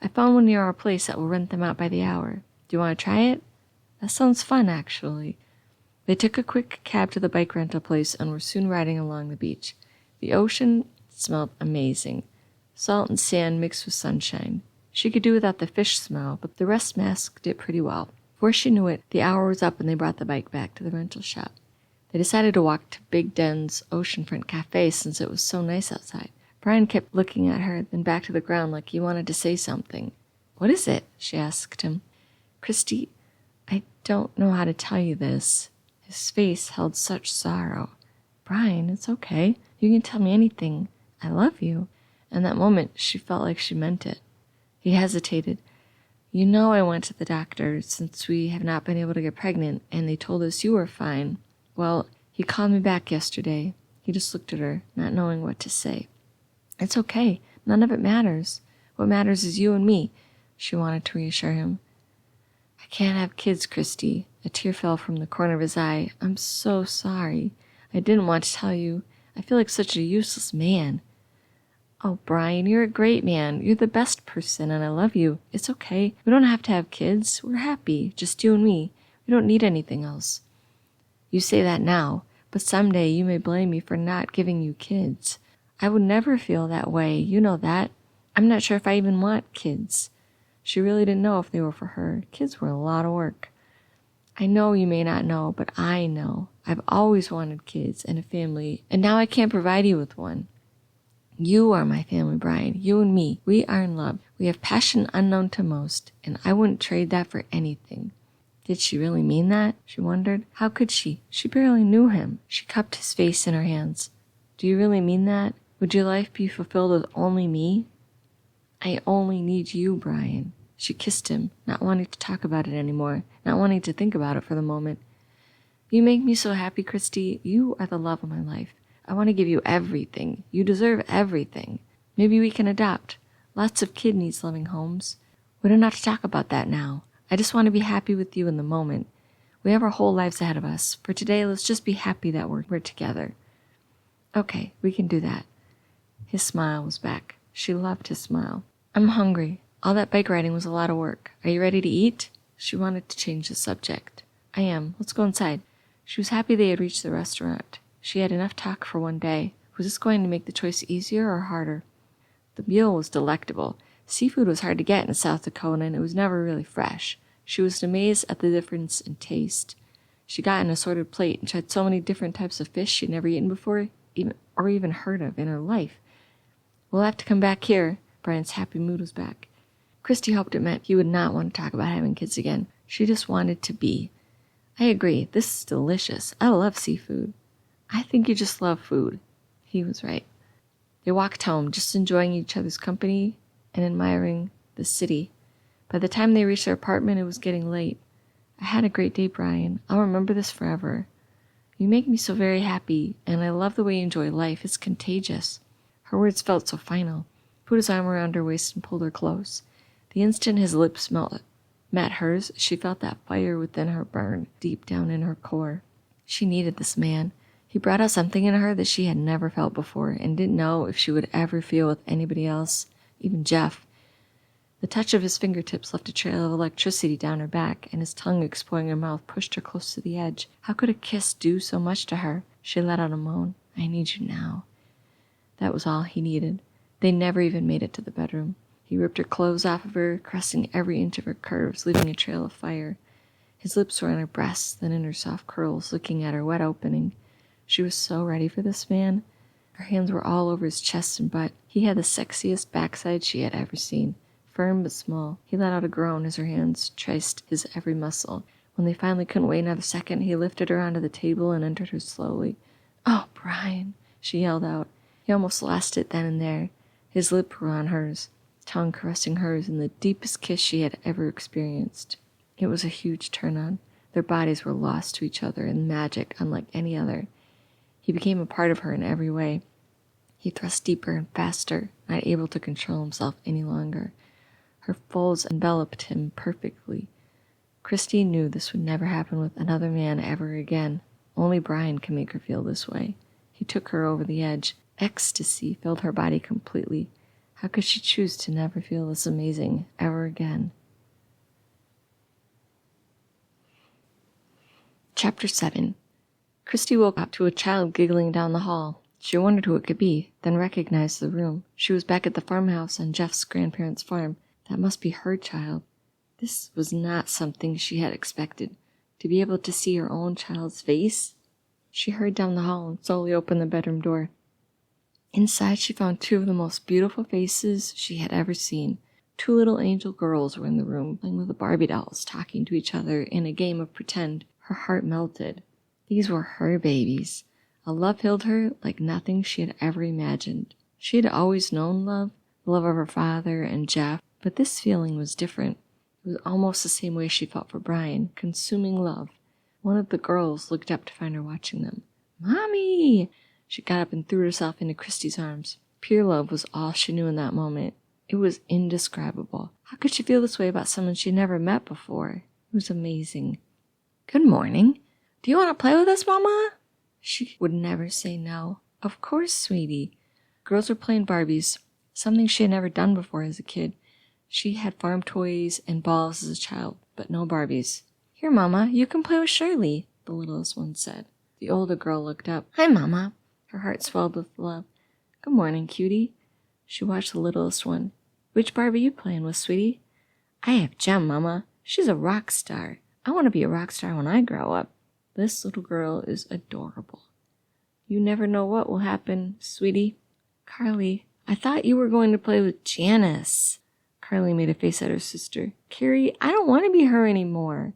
I found one near our place that will rent them out by the hour. Do you want to try it? That sounds fun, actually. They took a quick cab to the bike rental place and were soon riding along the beach. The ocean smelled amazing. Salt and sand mixed with sunshine. She could do without the fish smell, but the rest masked it pretty well. Before she knew it, the hour was up and they brought the bike back to the rental shop. They decided to walk to Big Den's oceanfront cafe since it was so nice outside. Brian kept looking at her, then back to the ground like he wanted to say something. What is it? She asked him. Christy, I don't know how to tell you this. His face held such sorrow. Brian, it's okay. You can tell me anything. I love you. In that moment, she felt like she meant it. He hesitated. You know I went to the doctor since we have not been able to get pregnant, and they told us you were fine. Well, he called me back yesterday. He just looked at her, not knowing what to say. It's okay. None of it matters. What matters is you and me, she wanted to reassure him. I can't have kids, Christy. A tear fell from the corner of his eye. I'm so sorry. I didn't want to tell you. I feel like such a useless man. Oh, Brian, you're a great man. You're the best person, and I love you. It's okay. We don't have to have kids. We're happy, just you and me. We don't need anything else. You say that now, but someday you may blame me for not giving you kids. I would never feel that way. You know that. I'm not sure if I even want kids. She really didn't know if they were for her. Kids were a lot of work. I know you may not know, but I know. I've always wanted kids and a family, and now I can't provide you with one. You are my family, Brian. You and me. We are in love. We have passion unknown to most, and I wouldn't trade that for anything. Did she really mean that? She wondered. How could she? She barely knew him. She cupped his face in her hands. Do you really mean that? Would your life be fulfilled with only me? I only need you, Brian. She kissed him, not wanting to talk about it anymore, not wanting to think about it for the moment. You make me so happy, Christy. You are the love of my life. I want to give you everything. You deserve everything. Maybe we can adopt. Lots of kid needs loving homes. We don't have to talk about that now. I just want to be happy with you in the moment. We have our whole lives ahead of us. For today, let's just be happy that we're together. Okay, we can do that. His smile was back. She loved his smile. I'm hungry. All that bike riding was a lot of work. Are you ready to eat? She wanted to change the subject. I am. Let's go inside. She was happy they had reached the restaurant. She had enough talk for one day. Was this going to make the choice easier or harder? The meal was delectable. Seafood was hard to get in South Dakota, and it was never really fresh. She was amazed at the difference in taste. She got an assorted plate and tried so many different types of fish she'd never eaten before, even heard of in her life. We'll have to come back here. Brian's happy mood was back. Christy hoped it meant he would not want to talk about having kids again. She just wanted to be. I agree. This is delicious. I love seafood. I think you just love food. He was right. They walked home, just enjoying each other's company and admiring the city. By the time they reached their apartment, it was getting late. I had a great day, Brian. I'll remember this forever. You make me so very happy, and I love the way you enjoy life. It's contagious. Her words felt so final. He put his arm around her waist and pulled her close. The instant his lips met hers, she felt that fire within her burn deep down in her core. She needed this man. He brought out something in her that she had never felt before and didn't know if she would ever feel with anybody else, even Jeff. The touch of his fingertips left a trail of electricity down her back, and his tongue exploring her mouth pushed her close to the edge. How could a kiss do so much to her? She let out a moan. I need you now. That was all he needed. They never even made it to the bedroom. He ripped her clothes off of her, caressing every inch of her curves, leaving a trail of fire. His lips were on her breasts, then in her soft curls, looking at her wet opening. She was so ready for this man. Her hands were all over his chest and butt. He had the sexiest backside she had ever seen. Firm but small. He let out a groan as her hands traced his every muscle. When they finally couldn't wait another second, he lifted her onto the table and entered her slowly. Oh, Brian, she yelled out. He almost lost it then and there. His lips were on hers, tongue caressing hers in the deepest kiss she had ever experienced. It was a huge turn-on. Their bodies were lost to each other in magic unlike any other. He became a part of her in every way. He thrust deeper and faster, not able to control himself any longer. Her folds enveloped him perfectly. Christy knew this would never happen with another man ever again. Only Brian can make her feel this way. He took her over the edge. Ecstasy filled her body completely. How could she choose to never feel this amazing ever again? Chapter 7. Christy woke up to a child giggling down the hall. She wondered who it could be, then recognized the room. She was back at the farmhouse on Jeff's grandparents' farm. That must be her child. This was not something she had expected. To be able to see her own child's face? She hurried down the hall and slowly opened the bedroom door. Inside, she found two of the most beautiful faces she had ever seen. Two little angel girls were in the room, playing with the Barbie dolls, talking to each other in a game of pretend. Her heart melted. These were her babies. A love filled her like nothing she had ever imagined. She had always known love, the love of her father and Jeff, but this feeling was different. It was almost the same way she felt for Brian, consuming love. One of the girls looked up to find her watching them. Mommy! She got up and threw herself into Christy's arms. Pure love was all she knew in that moment. It was indescribable. How could she feel this way about someone she'd never met before? It was amazing. Good morning. Do you want to play with us, Mama? She would never say no. Of course, sweetie. Girls were playing Barbies, something she had never done before as a kid. She had farm toys and balls as a child, but no Barbies. Here, Mama, you can play with Shirley, the littlest one said. The older girl looked up. Hi, Mama. Her heart swelled with love. Good morning, cutie. She watched the littlest one. Which Barbie you playing with, sweetie? I have Jem, Mama. She's a rock star. I want to be a rock star when I grow up. This little girl is adorable. You never know what will happen, sweetie. Carly, I thought you were going to play with Janice. Carly made a face at her sister. Carrie, I don't want to be her anymore.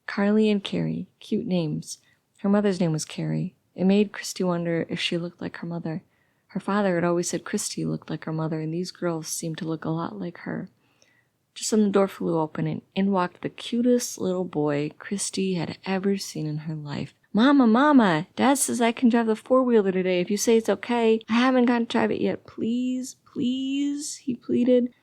Carly and Carrie, cute names. Her mother's name was Carrie. It made Christy wonder if she looked like her mother. Her father had always said Christy looked like her mother, and these girls seemed to look a lot like her. Just then the door flew open, and in walked the cutest little boy Christy had ever seen in her life. Mama, Mama, Dad says I can drive the four-wheeler today if you say it's okay. I haven't gotten to drive it yet. Please, please, he pleaded.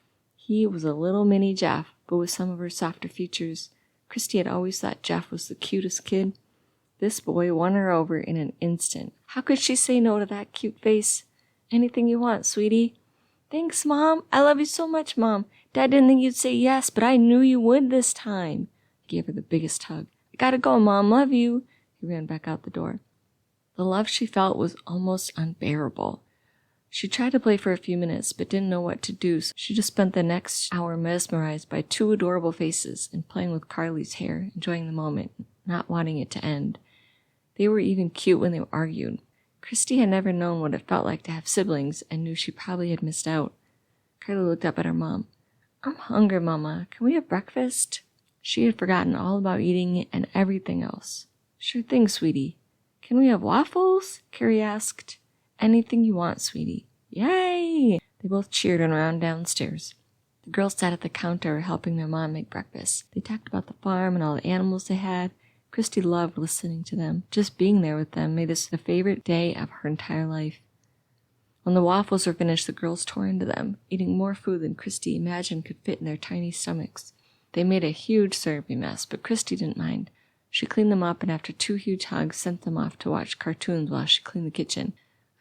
He was a little mini Jeff, but with some of her softer features. Christy had always thought Jeff was the cutest kid. This boy won her over in an instant. How could she say no to that cute face? Anything you want, sweetie. Thanks, Mom. I love you so much, Mom. Dad didn't think you'd say yes, but I knew you would this time. He gave her the biggest hug. I gotta go, Mom. Love you. He ran back out the door. The love she felt was almost unbearable. She tried to play for a few minutes, but didn't know what to do, so she just spent the next hour mesmerized by two adorable faces and playing with Carly's hair, enjoying the moment, not wanting it to end. They were even cute when they argued. Christy had never known what it felt like to have siblings and knew she probably had missed out. Carly looked up at her mom. I'm hungry, Mama. Can we have breakfast? She had forgotten all about eating and everything else. Sure thing, sweetie. Can we have waffles? Carrie asked. Anything you want, sweetie. Yay! They both cheered and ran downstairs. The girls sat at the counter helping their mom make breakfast. They talked about the farm and all the animals they had. Christy loved listening to them. Just being there with them made this the favorite day of her entire life. When the waffles were finished, the girls tore into them, eating more food than Christy imagined could fit in their tiny stomachs. They made a huge syrupy mess, but Christy didn't mind. She cleaned them up and after 2 huge hugs sent them off to watch cartoons while she cleaned the kitchen.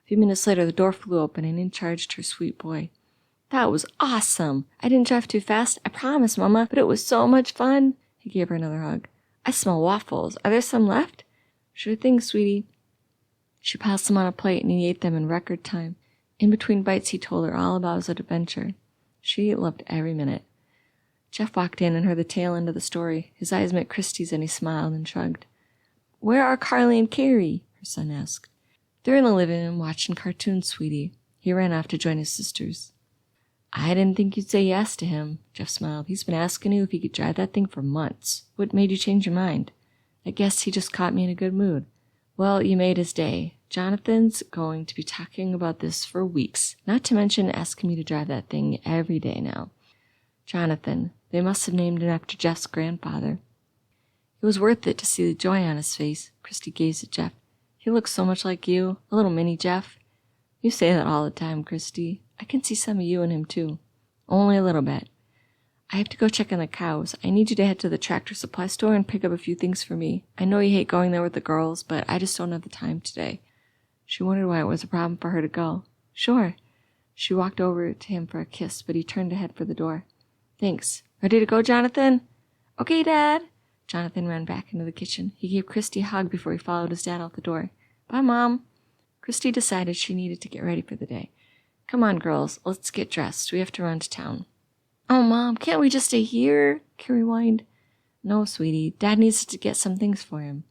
A few minutes later, the door flew open and in charged her sweet boy. That was awesome! I didn't drive too fast, I promise, Mama, but it was so much fun! He gave her another hug. I smell waffles. Are there some left? Sure thing, sweetie. She passed them on a plate and he ate them in record time. In between bites, he told her all about his adventure. She loved every minute. Jeff walked in and heard the tail end of the story. His eyes met Christy's and he smiled and shrugged. Where are Carly and Carrie? Her son asked. They're in the living room watching cartoons, sweetie. He ran off to join his sisters. I didn't think you'd say yes to him, Jeff smiled. He's been asking you if he could drive that thing for months. What made you change your mind? I guess he just caught me in a good mood. Well, you made his day. Jonathan's going to be talking about this for weeks, not to mention asking me to drive that thing every day now. Jonathan. They must have named it after Jeff's grandfather. It was worth it to see the joy on his face. Christy gazed at Jeff. He looks so much like you, a little mini Jeff. You say that all the time, Christy. I can see some of you in him, too. Only a little bit. I have to go check on the cows. I need you to head to the tractor supply store and pick up a few things for me. I know you hate going there with the girls, but I just don't have the time today. She wondered why it was a problem for her to go. Sure. She walked over to him for a kiss, but he turned to head for the door. Thanks. Ready to go, Jonathan? Okay, Dad. Jonathan ran back into the kitchen. He gave Christy a hug before he followed his dad out the door. Bye, Mom. Christy decided she needed to get ready for the day. Come on, girls. Let's get dressed. We have to run to town. Oh, Mom, can't we just stay here? Carrie whined. No, sweetie. Dad needs to get some things for him.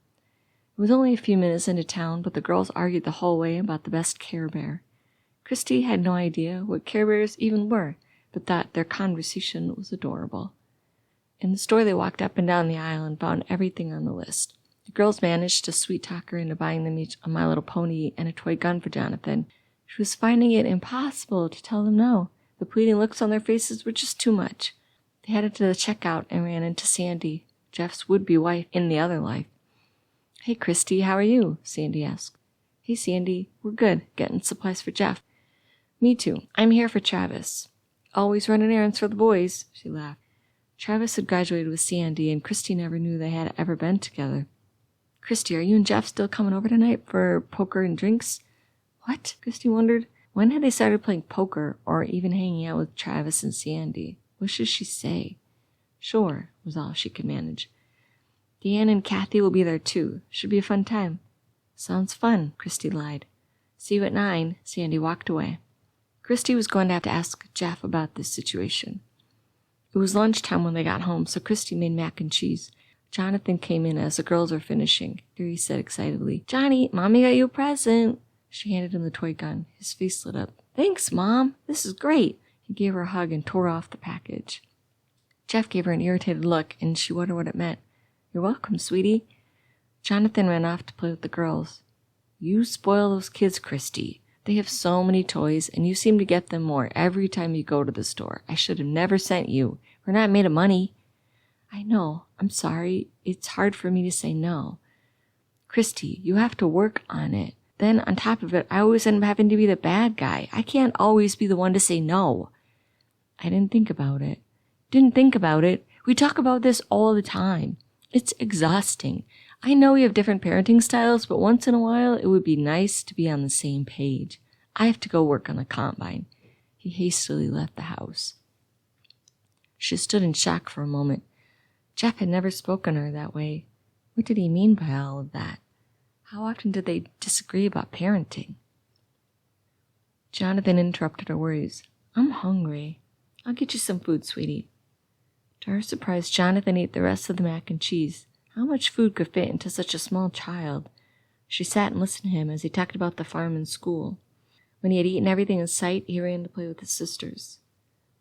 It was only a few minutes into town, but the girls argued the whole way about the best Care Bear. Christy had no idea what Care Bears even were, but thought their conversation was adorable. In the store, they walked up and down the aisle and found everything on the list. The girls managed to sweet-talk her into buying them each a My Little Pony and a toy gun for Jonathan. She was finding it impossible to tell them no. The pleading looks on their faces were just too much. They headed to the checkout and ran into Sandy, Jeff's would-be wife in the other life. Hey, Christy, how are you? Sandy asked. Hey, Sandy, we're good, getting supplies for Jeff. Me too. I'm here for Travis. Always running errands for the boys, she laughed. Travis had graduated with Sandy, and Christy never knew they had ever been together. Christy, are you and Jeff still coming over tonight for poker and drinks? What? Christy wondered. When had they started playing poker or even hanging out with Travis and Sandy? What should she say? Sure, was all she could manage. Deanne and Kathy will be there too. Should be a fun time. Sounds fun, Christy lied. See you at 9. Sandy walked away. Christy was going to have to ask Jeff about this situation. It was lunchtime when they got home, so Christy made mac and cheese. Jonathan came in as the girls were finishing. He said excitedly, Johnny, Mommy got you a present. She handed him the toy gun. His face lit up. Thanks, Mom. This is great. He gave her a hug and tore off the package. Jeff gave her an irritated look, and she wondered what it meant. You're welcome, sweetie. Jonathan ran off to play with the girls. You spoil those kids, Christy. They have so many toys, and you seem to get them more every time you go to the store. I should have never sent you. We're not made of money. I know. I'm sorry. It's hard for me to say no. Christy, you have to work on it. Then, on top of it, I always end up having to be the bad guy. I can't always be the one to say no. I didn't think about it. Didn't think about it. We talk about this all the time. It's exhausting. I know we have different parenting styles, but once in a while it would be nice to be on the same page. I have to go work on the combine. He hastily left the house. She stood in shock for a moment. Jeff had never spoken to her that way. What did he mean by all of that? How often did they disagree about parenting? Jonathan interrupted her worries. I'm hungry. I'll get you some food, sweetie. To her surprise, Jonathan ate the rest of the mac and cheese. How much food could fit into such a small child? She sat and listened to him as he talked about the farm and school. When he had eaten everything in sight, he ran to play with his sisters.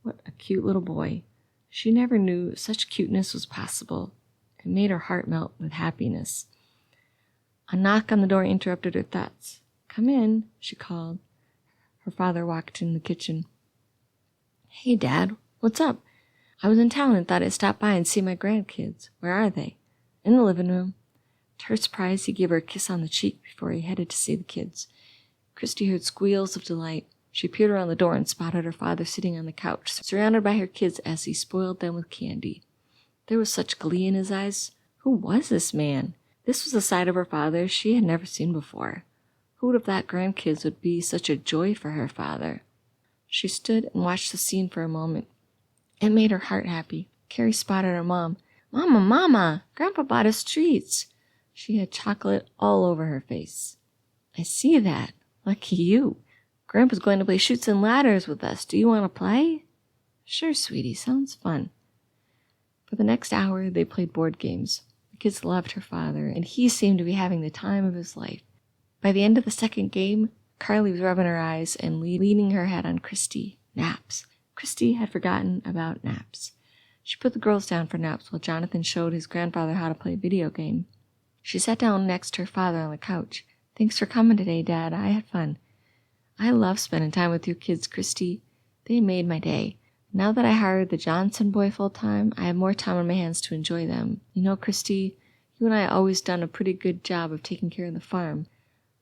What a cute little boy. She never knew such cuteness was possible. It made her heart melt with happiness. A knock on the door interrupted her thoughts. Come in, she called. Her father walked in the kitchen. Hey, Dad, what's up? I was in town and thought I'd stop by and see my grandkids. Where are they? In the living room. To her surprise, he gave her a kiss on the cheek before he headed to see the kids. Christy heard squeals of delight. She peered around the door and spotted her father sitting on the couch, surrounded by her kids as he spoiled them with candy. There was such glee in his eyes. Who was this man? This was a side of her father she had never seen before. Who would have thought grandkids would be such a joy for her father? She stood and watched the scene for a moment. It made her heart happy. Carrie spotted her mom. Mama, Mama, Grandpa bought us treats. She had chocolate all over her face. I see that. Lucky you. Grandpa's going to play chutes and ladders with us. Do you want to play? Sure, sweetie. Sounds fun. For the next hour, they played board games. The kids loved her father, and he seemed to be having the time of his life. By the end of the second game, Carly was rubbing her eyes and leaning her head on Christy. Naps. Christy had forgotten about naps. She put the girls down for naps while Jonathan showed his grandfather how to play a video game. She sat down next to her father on the couch. Thanks for coming today, Dad. I had fun. I love spending time with your kids, Christy. They made my day. Now that I hired the Johnson boy full-time, I have more time on my hands to enjoy them. You know, Christy, you and I always done a pretty good job of taking care of the farm.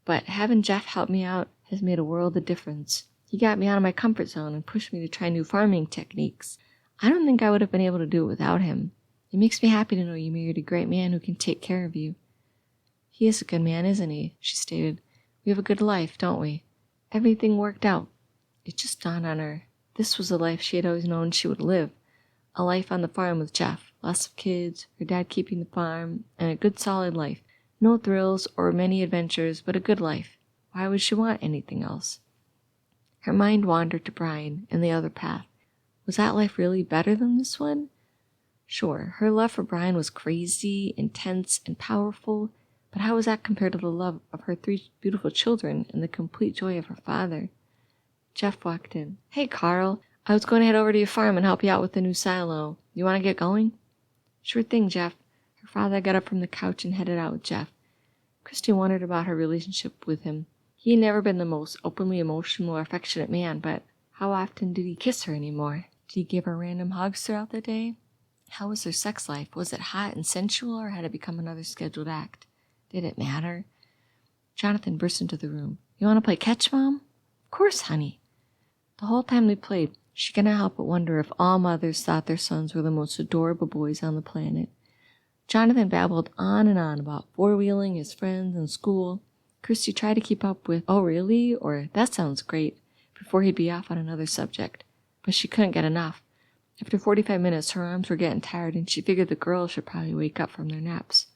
But having Jeff help me out has made a world of difference. He got me out of my comfort zone and pushed me to try new farming techniques. I don't think I would have been able to do it without him. It makes me happy to know you married a great man who can take care of you. He is a good man, isn't he? She stated. We have a good life, don't we? Everything worked out. It just dawned on her. This was the life she had always known she would live. A life on the farm with Jeff. Lots of kids, her dad keeping the farm, and a good solid life. No thrills or many adventures, but a good life. Why would she want anything else? Her mind wandered to Brian and the other path. Was that life really better than this one? Sure, her love for Brian was crazy, intense, and powerful, but how was that compared to the love of her 3 beautiful children and the complete joy of her father? Jeff walked in. Hey, Carl. I was going to head over to your farm and help you out with the new silo. You want to get going? Sure thing, Jeff. Her father got up from the couch and headed out with Jeff. Christy wondered about her relationship with him. He had never been the most openly emotional or affectionate man, but how often did he kiss her anymore? Did he give her random hugs throughout the day? How was their sex life? Was it hot and sensual, or had it become another scheduled act? Did it matter? Jonathan burst into the room. You want to play catch, Mom? Of course, honey. The whole time they played, she could not help but wonder if all mothers thought their sons were the most adorable boys on the planet. Jonathan babbled on and on about four-wheeling, his friends, and school. Christy tried to keep up with, oh, really? Or, that sounds great, before he'd be off on another subject. But she couldn't get enough. After 45 minutes, her arms were getting tired, and she figured the girls should probably wake up from their naps.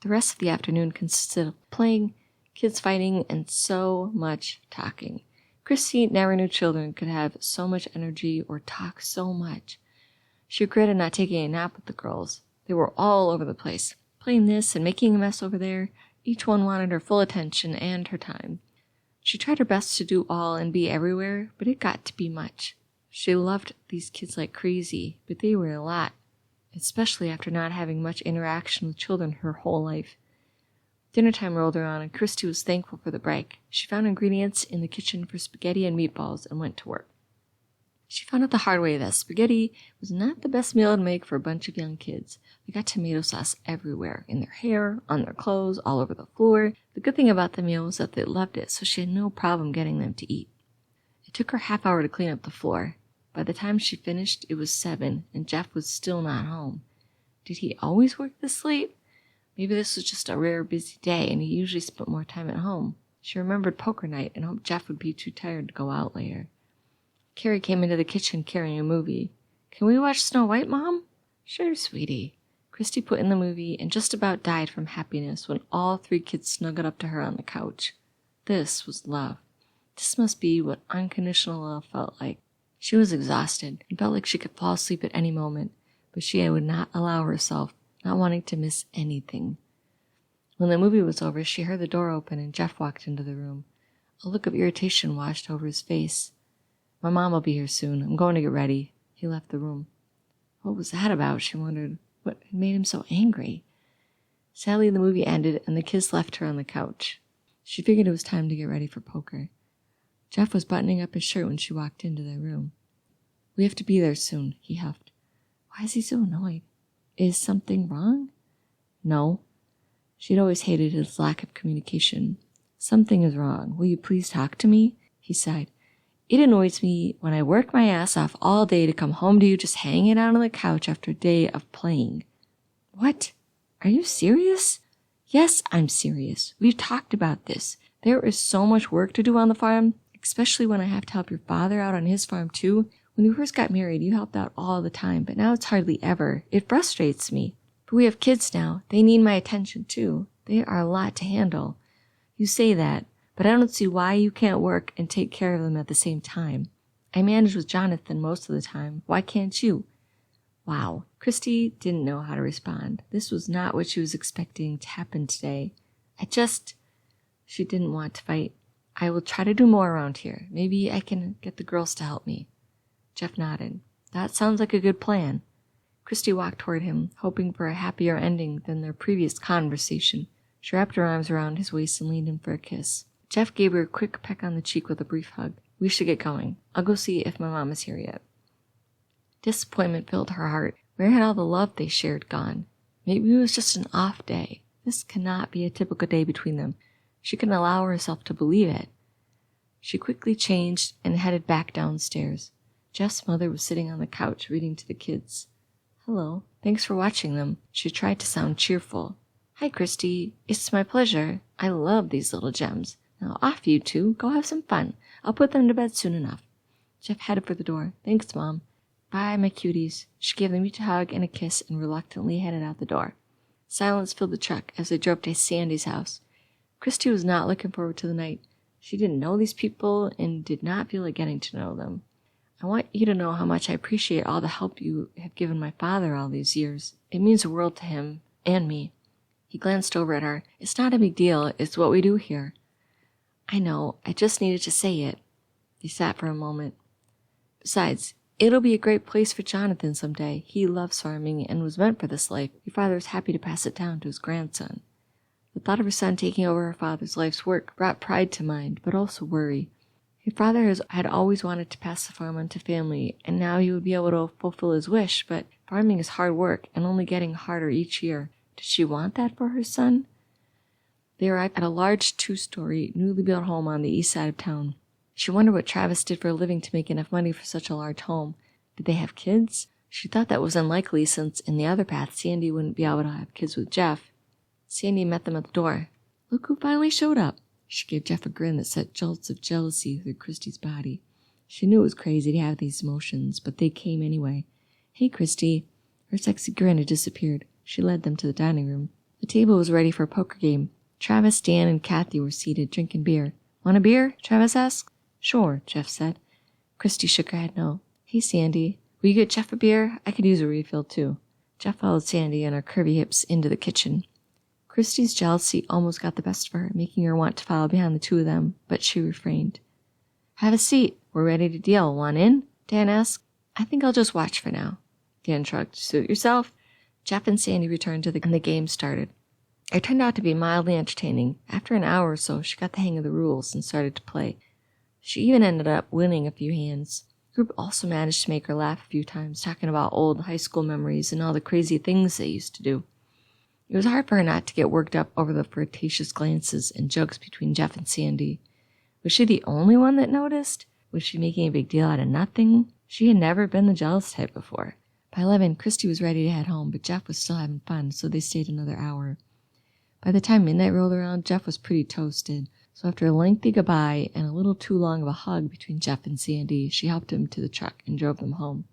The rest of the afternoon consisted of playing, kids fighting, and so much talking. Christy never knew children could have so much energy or talk so much. She regretted not taking a nap with the girls. They were all over the place, playing this and making a mess over there. Each one wanted her full attention and her time. She tried her best to do all and be everywhere, but it got to be much. She loved these kids like crazy, but they were a lot, especially after not having much interaction with children her whole life. Dinner time rolled around, and Christy was thankful for the break. She found ingredients in the kitchen for spaghetti and meatballs and went to work. She found out the hard way that spaghetti was not the best meal to make for a bunch of young kids. They got tomato sauce everywhere, in their hair, on their clothes, all over the floor. The good thing about the meal was that they loved it, so she had no problem getting them to eat. It took her half hour to clean up the floor. By the time she finished, it was 7, and Jeff was still not home. Did he always work this late? Maybe this was just a rare busy day, and he usually spent more time at home. She remembered poker night and hoped Jeff would be too tired to go out later. Carrie came into the kitchen carrying a movie. "Can we watch Snow White, Mom?" "Sure, sweetie." Christy put in the movie and just about died from happiness when all 3 kids snuggled up to her on the couch. This was love. This must be what unconditional love felt like. She was exhausted and felt like she could fall asleep at any moment, but she would not allow herself, not wanting to miss anything. When the movie was over, she heard the door open and Jeff walked into the room. A look of irritation washed over his face. "My mom will be here soon. I'm going to get ready." He left the room. What was that about? She wondered. What had made him so angry? Sadly, the movie ended and the kids left her on the couch. She figured it was time to get ready for poker. Jeff was buttoning up his shirt when she walked into their room. "We have to be there soon," he huffed. Why is he so annoyed? Is something wrong? No. She'd always hated his lack of communication. "Something is wrong. Will you please talk to me?" He sighed. "It annoys me when I work my ass off all day to come home to you just hanging out on the couch after a day of playing." "What? Are you serious?" "Yes, I'm serious. We've talked about this. There is so much work to do on the farm, especially when I have to help your father out on his farm too. When you first got married, you helped out all the time, but now it's hardly ever. It frustrates me. But we have kids now. They need my attention too. They are a lot to handle. You say that, but I don't see why you can't work and take care of them at the same time. I manage with Jonathan most of the time. Why can't you?" Wow. Christy didn't know how to respond. This was not what she was expecting to happen today. She didn't want to fight. "I will try to do more around here. Maybe I can get the girls to help me." Jeff nodded. "That sounds like a good plan." Christy walked toward him, hoping for a happier ending than their previous conversation. She wrapped her arms around his waist and leaned in for a kiss. Jeff gave her a quick peck on the cheek with a brief hug. "We should get going. I'll go see if my mom is here yet." Disappointment filled her heart. Where had all the love they shared gone? Maybe it was just an off day. This cannot be a typical day between them. She couldn't allow herself to believe it. She quickly changed and headed back downstairs. Jeff's mother was sitting on the couch reading to the kids. "Hello. Thanks for watching them." She tried to sound cheerful. "Hi, Christy. It's my pleasure. I love these little gems. Now off you two. Go have some fun. I'll put them to bed soon enough." Jeff headed for the door. "Thanks, Mom." "Bye, my cuties." She gave them each a hug and a kiss and reluctantly headed out the door. Silence filled the truck as they drove to Sandy's house. Christy was not looking forward to the night. She didn't know these people and did not feel like getting to know them. "I want you to know how much I appreciate all the help you have given my father all these years. It means the world to him and me." He glanced over at her. "It's not a big deal. It's what we do here." "I know. I just needed to say it." They sat for a moment. "Besides, it'll be a great place for Jonathan someday. He loves farming and was meant for this life. Your father is happy to pass it down to his grandson." The thought of her son taking over her father's life's work brought pride to mind, but also worry. Her father had always wanted to pass the farm on to family, and now he would be able to fulfill his wish, but farming is hard work and only getting harder each year. Did she want that for her son? They arrived at a large 2-story, newly built home on the east side of town. She wondered what Travis did for a living to make enough money for such a large home. Did they have kids? She thought that was unlikely since, in the other path, Sandy wouldn't be able to have kids with Jeff. Sandy met them at the door. "Look who finally showed up." She gave Jeff a grin that set jolts of jealousy through Christy's body. She knew it was crazy to have these emotions, but they came anyway. "Hey, Christy." Her sexy grin had disappeared. She led them to the dining room. The table was ready for a poker game. Travis, Dan, and Kathy were seated, drinking beer. "Want a beer?" Travis asked. "Sure," Jeff said. Christy shook her head no. "Hey, Sandy. Will you get Jeff a beer? I could use a refill, too." Jeff followed Sandy and her curvy hips into the kitchen. Christy's jealousy almost got the best of her, making her want to follow behind the two of them, but she refrained. "Have a seat. We're ready to deal. Want in?" Dan asked. "I think I'll just watch for now." Dan shrugged. "Suit yourself." Jeff and Sandy returned and the game started. It turned out to be mildly entertaining. After an hour or so, she got the hang of the rules and started to play. She even ended up winning a few hands. The group also managed to make her laugh a few times, talking about old high school memories and all the crazy things they used to do. It was hard for her not to get worked up over the flirtatious glances and jokes between Jeff and Sandy. Was she the only one that noticed? Was she making a big deal out of nothing? She had never been the jealous type before. By 11, Christy was ready to head home, but Jeff was still having fun, so they stayed another hour. By the time midnight rolled around, Jeff was pretty toasted, so after a lengthy goodbye and a little too long of a hug between Jeff and Sandy, she helped him to the truck and drove them home.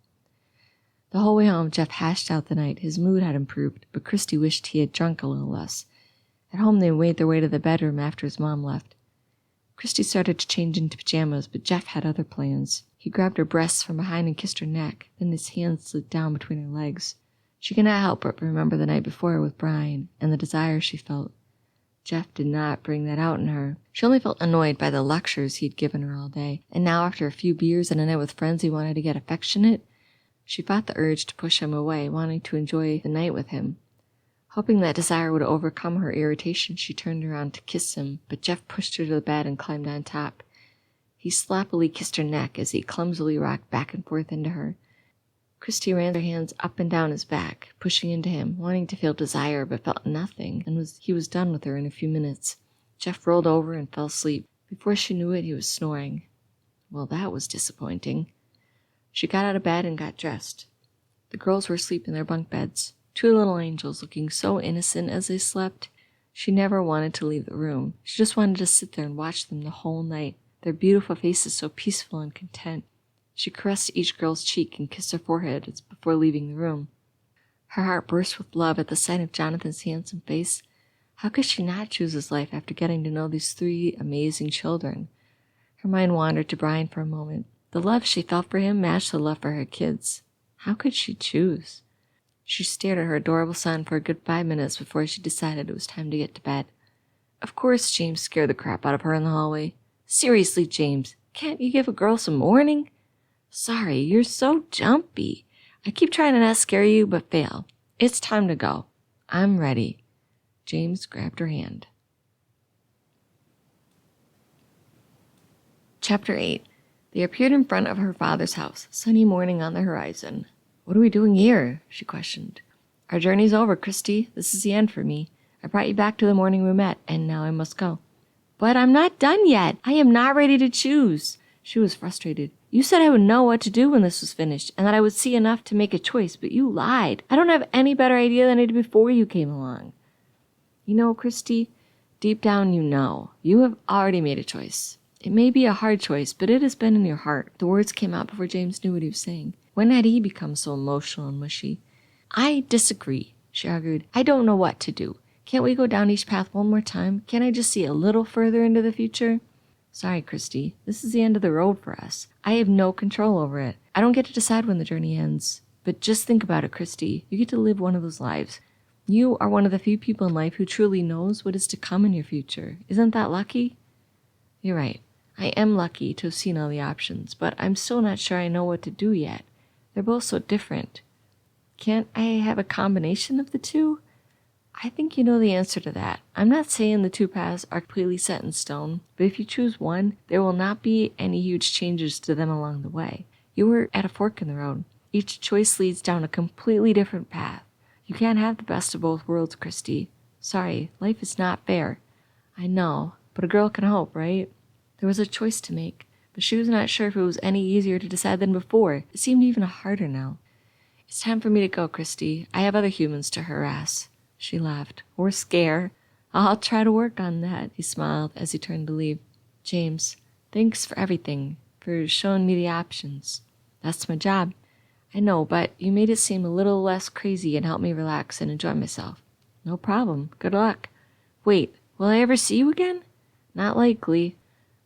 The whole way home, Jeff hashed out the night. His mood had improved, but Christy wished he had drunk a little less. At home, they made their way to the bedroom after his mom left. Christy started to change into pajamas, but Jeff had other plans. He grabbed her breasts from behind and kissed her neck, then his hands slid down between her legs. She could not help but remember the night before with Brian and the desire she felt. Jeff did not bring that out in her. She only felt annoyed by the lectures he'd given her all day, and now after a few beers and a night with friends he wanted to get affectionate. She fought the urge to push him away, wanting to enjoy the night with him. Hoping that desire would overcome her irritation, she turned around to kiss him, but Jeff pushed her to the bed and climbed on top. He sloppily kissed her neck as he clumsily rocked back and forth into her. Christy ran her hands up and down his back, pushing into him, wanting to feel desire but felt nothing, and he was done with her in a few minutes. Jeff rolled over and fell asleep. Before she knew it, he was snoring. Well, that was disappointing. She got out of bed and got dressed. The girls were asleep in their bunk beds, 2 little angels looking so innocent as they slept. She never wanted to leave the room. She just wanted to sit there and watch them the whole night, their beautiful faces so peaceful and content. She caressed each girl's cheek and kissed her forehead before leaving the room. Her heart burst with love at the sight of Jonathan's handsome face. How could she not choose his life after getting to know these 3 amazing children? Her mind wandered to Brian for a moment. The love she felt for him matched the love for her kids. How could she choose? She stared at her adorable son for a good 5 minutes before she decided it was time to get to bed. Of course, James scared the crap out of her in the hallway. Seriously, James, can't you give a girl some warning? Sorry, you're so jumpy. I keep trying to not scare you, but fail. It's time to go. I'm ready. James grabbed her hand. Chapter 8. They appeared in front of her father's house, sunny morning on the horizon. What are we doing here? She questioned. Our journey's over, Christy. This is the end for me. I brought you back to the morning we met, and now I must go. But I'm not done yet. I am not ready to choose. She was frustrated. You said I would know what to do when this was finished, and that I would see enough to make a choice, but you lied. I don't have any better idea than I did before you came along. You know, Christy, deep down you know. You have already made a choice. It may be a hard choice, but it has been in your heart. The words came out before James knew what he was saying. When had he become so emotional and mushy? I disagree, she argued. I don't know what to do. Can't we go down each path one more time? Can't I just see a little further into the future? Sorry, Christy. This is the end of the road for us. I have no control over it. I don't get to decide when the journey ends. But just think about it, Christy. You get to live one of those lives. You are one of the few people in life who truly knows what is to come in your future. Isn't that lucky? You're right. I am lucky to have seen all the options, but I'm still not sure I know what to do yet. They're both so different. Can't I have a combination of the two? I think you know the answer to that. I'm not saying the 2 paths are completely set in stone, but if you choose one, there will not be any huge changes to them along the way. You are at a fork in the road. Each choice leads down a completely different path. You can't have the best of both worlds, Christy. Sorry, life is not fair. I know, but a girl can hope, right? There was a choice to make, but she was not sure if it was any easier to decide than before. It seemed even harder now. It's time for me to go, Christy. I have other humans to harass. She laughed. Or scare. I'll try to work on that, he smiled as he turned to leave. James, thanks for everything, for showing me the options. That's my job. I know, but you made it seem a little less crazy and helped me relax and enjoy myself. No problem. Good luck. Wait, will I ever see you again? Not likely.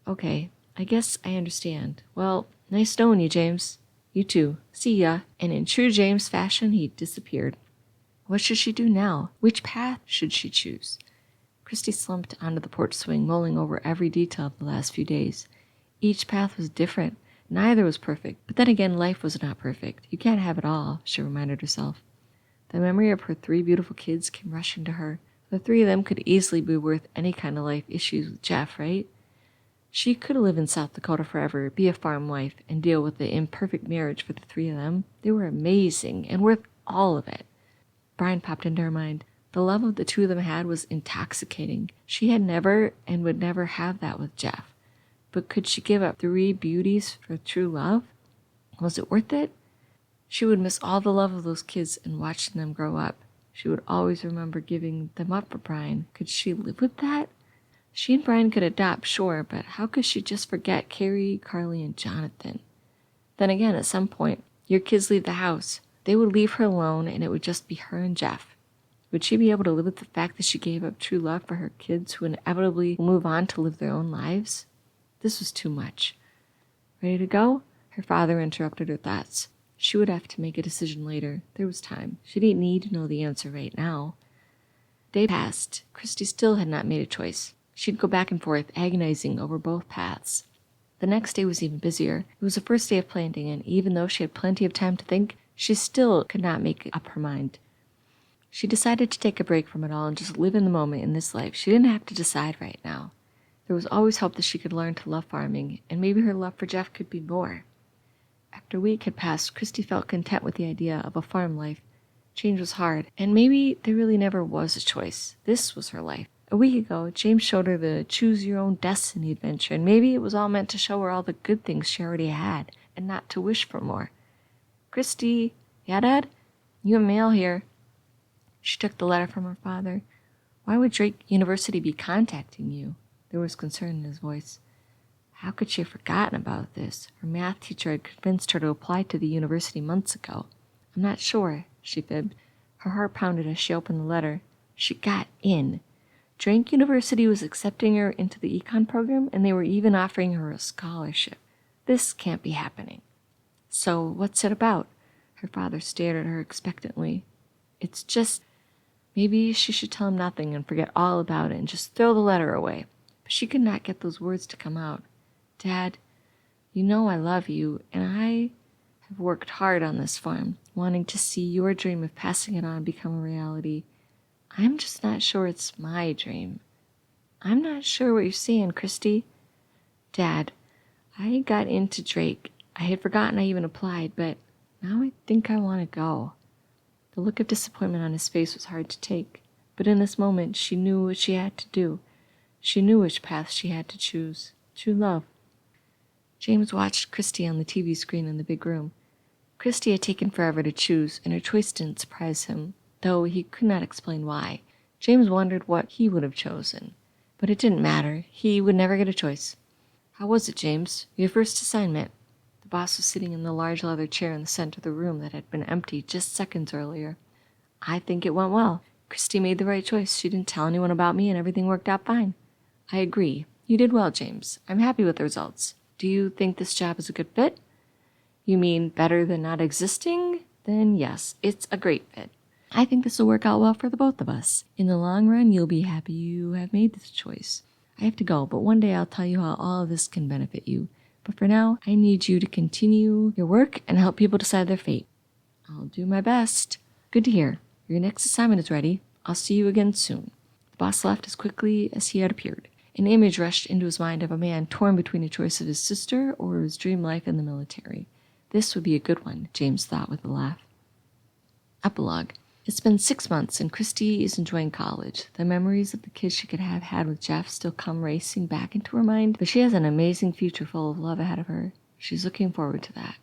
Okay, I guess I understand. Well, nice knowing you, James. You too. See ya. And in true James fashion, he disappeared. What should she do now? Which path should she choose? Christy slumped onto the porch swing, mulling over every detail of the last few days. Each path was different. Neither was perfect. But then again, life was not perfect. You can't have it all, she reminded herself. The memory of her 3 beautiful kids came rushing to her. The 3 of them could easily be worth any kind of life issues with Jeff, right? She could live in South Dakota forever, be a farm wife, and deal with the imperfect marriage for the 3 of them. They were amazing and worth all of it. Brian popped into her mind. The love of the 2 of them had was intoxicating. She had never and would never have that with Jeff. But could she give up 3 beauties for true love? Was it worth it? She would miss all the love of those kids and watching them grow up. She would always remember giving them up for Brian. Could she live with that? She and Brian could adopt, sure, but how could she just forget Carrie, Carly, and Jonathan? Then again, at some point, your kids leave the house. They would leave her alone, and it would just be her and Jeff. Would she be able to live with the fact that she gave up true love for her kids who inevitably will move on to live their own lives? This was too much. Ready to go? Her father interrupted her thoughts. She would have to make a decision later. There was time. She didn't need to know the answer right now. Day passed. Christy still had not made a choice. She'd go back and forth, agonizing over both paths. The next day was even busier. It was the first day of planting, and even though she had plenty of time to think, she still could not make up her mind. She decided to take a break from it all and just live in the moment in this life. She didn't have to decide right now. There was always hope that she could learn to love farming, and maybe her love for Jeff could be more. After a week had passed, Christy felt content with the idea of a farm life. Change was hard, and maybe there really never was a choice. This was her life. A week ago, James showed her the choose-your-own-destiny adventure, and maybe it was all meant to show her all the good things she already had, and not to wish for more. Christy, yeah, Dad? You have mail here. She took the letter from her father. Why would Drake University be contacting you? There was concern in his voice. How could she have forgotten about this? Her math teacher had convinced her to apply to the university months ago. I'm not sure, she fibbed. Her heart pounded as she opened the letter. She got in. Drake University was accepting her into the econ program, and they were even offering her a scholarship. This can't be happening. So, what's it about? Her father stared at her expectantly. It's just... Maybe she should tell him nothing and forget all about it and just throw the letter away. But she could not get those words to come out. Dad, you know I love you, and I have worked hard on this farm, wanting to see your dream of passing it on become a reality. I'm just not sure it's my dream. I'm not sure what you're saying, Christy. Dad, I got into Drake. I had forgotten I even applied, but now I think I want to go. The look of disappointment on his face was hard to take, but in this moment she knew what she had to do. She knew which path she had to choose. True love. James watched Christy on the TV screen in the big room. Christy had taken forever to choose, and her choice didn't surprise him, though he could not explain why. James wondered what he would have chosen. But it didn't matter. He would never get a choice. How was it, James? Your first assignment? The boss was sitting in the large leather chair in the center of the room that had been empty just seconds earlier. I think it went well. Christy made the right choice. She didn't tell anyone about me, and everything worked out fine. I agree. You did well, James. I'm happy with the results. Do you think this job is a good fit? You mean better than not existing? Then yes, it's a great fit. I think this will work out well for the both of us. In the long run, you'll be happy you have made this choice. I have to go, but one day I'll tell you how all of this can benefit you. But for now, I need you to continue your work and help people decide their fate. I'll do my best. Good to hear. Your next assignment is ready. I'll see you again soon. The boss left as quickly as he had appeared. An image rushed into his mind of a man torn between a choice of his sister or his dream life in the military. This would be a good one, James thought with a laugh. Epilogue. It's been 6 months, and Christy is enjoying college. The memories of the kids she could have had with Jeff still come racing back into her mind, but she has an amazing future full of love ahead of her. She's looking forward to that.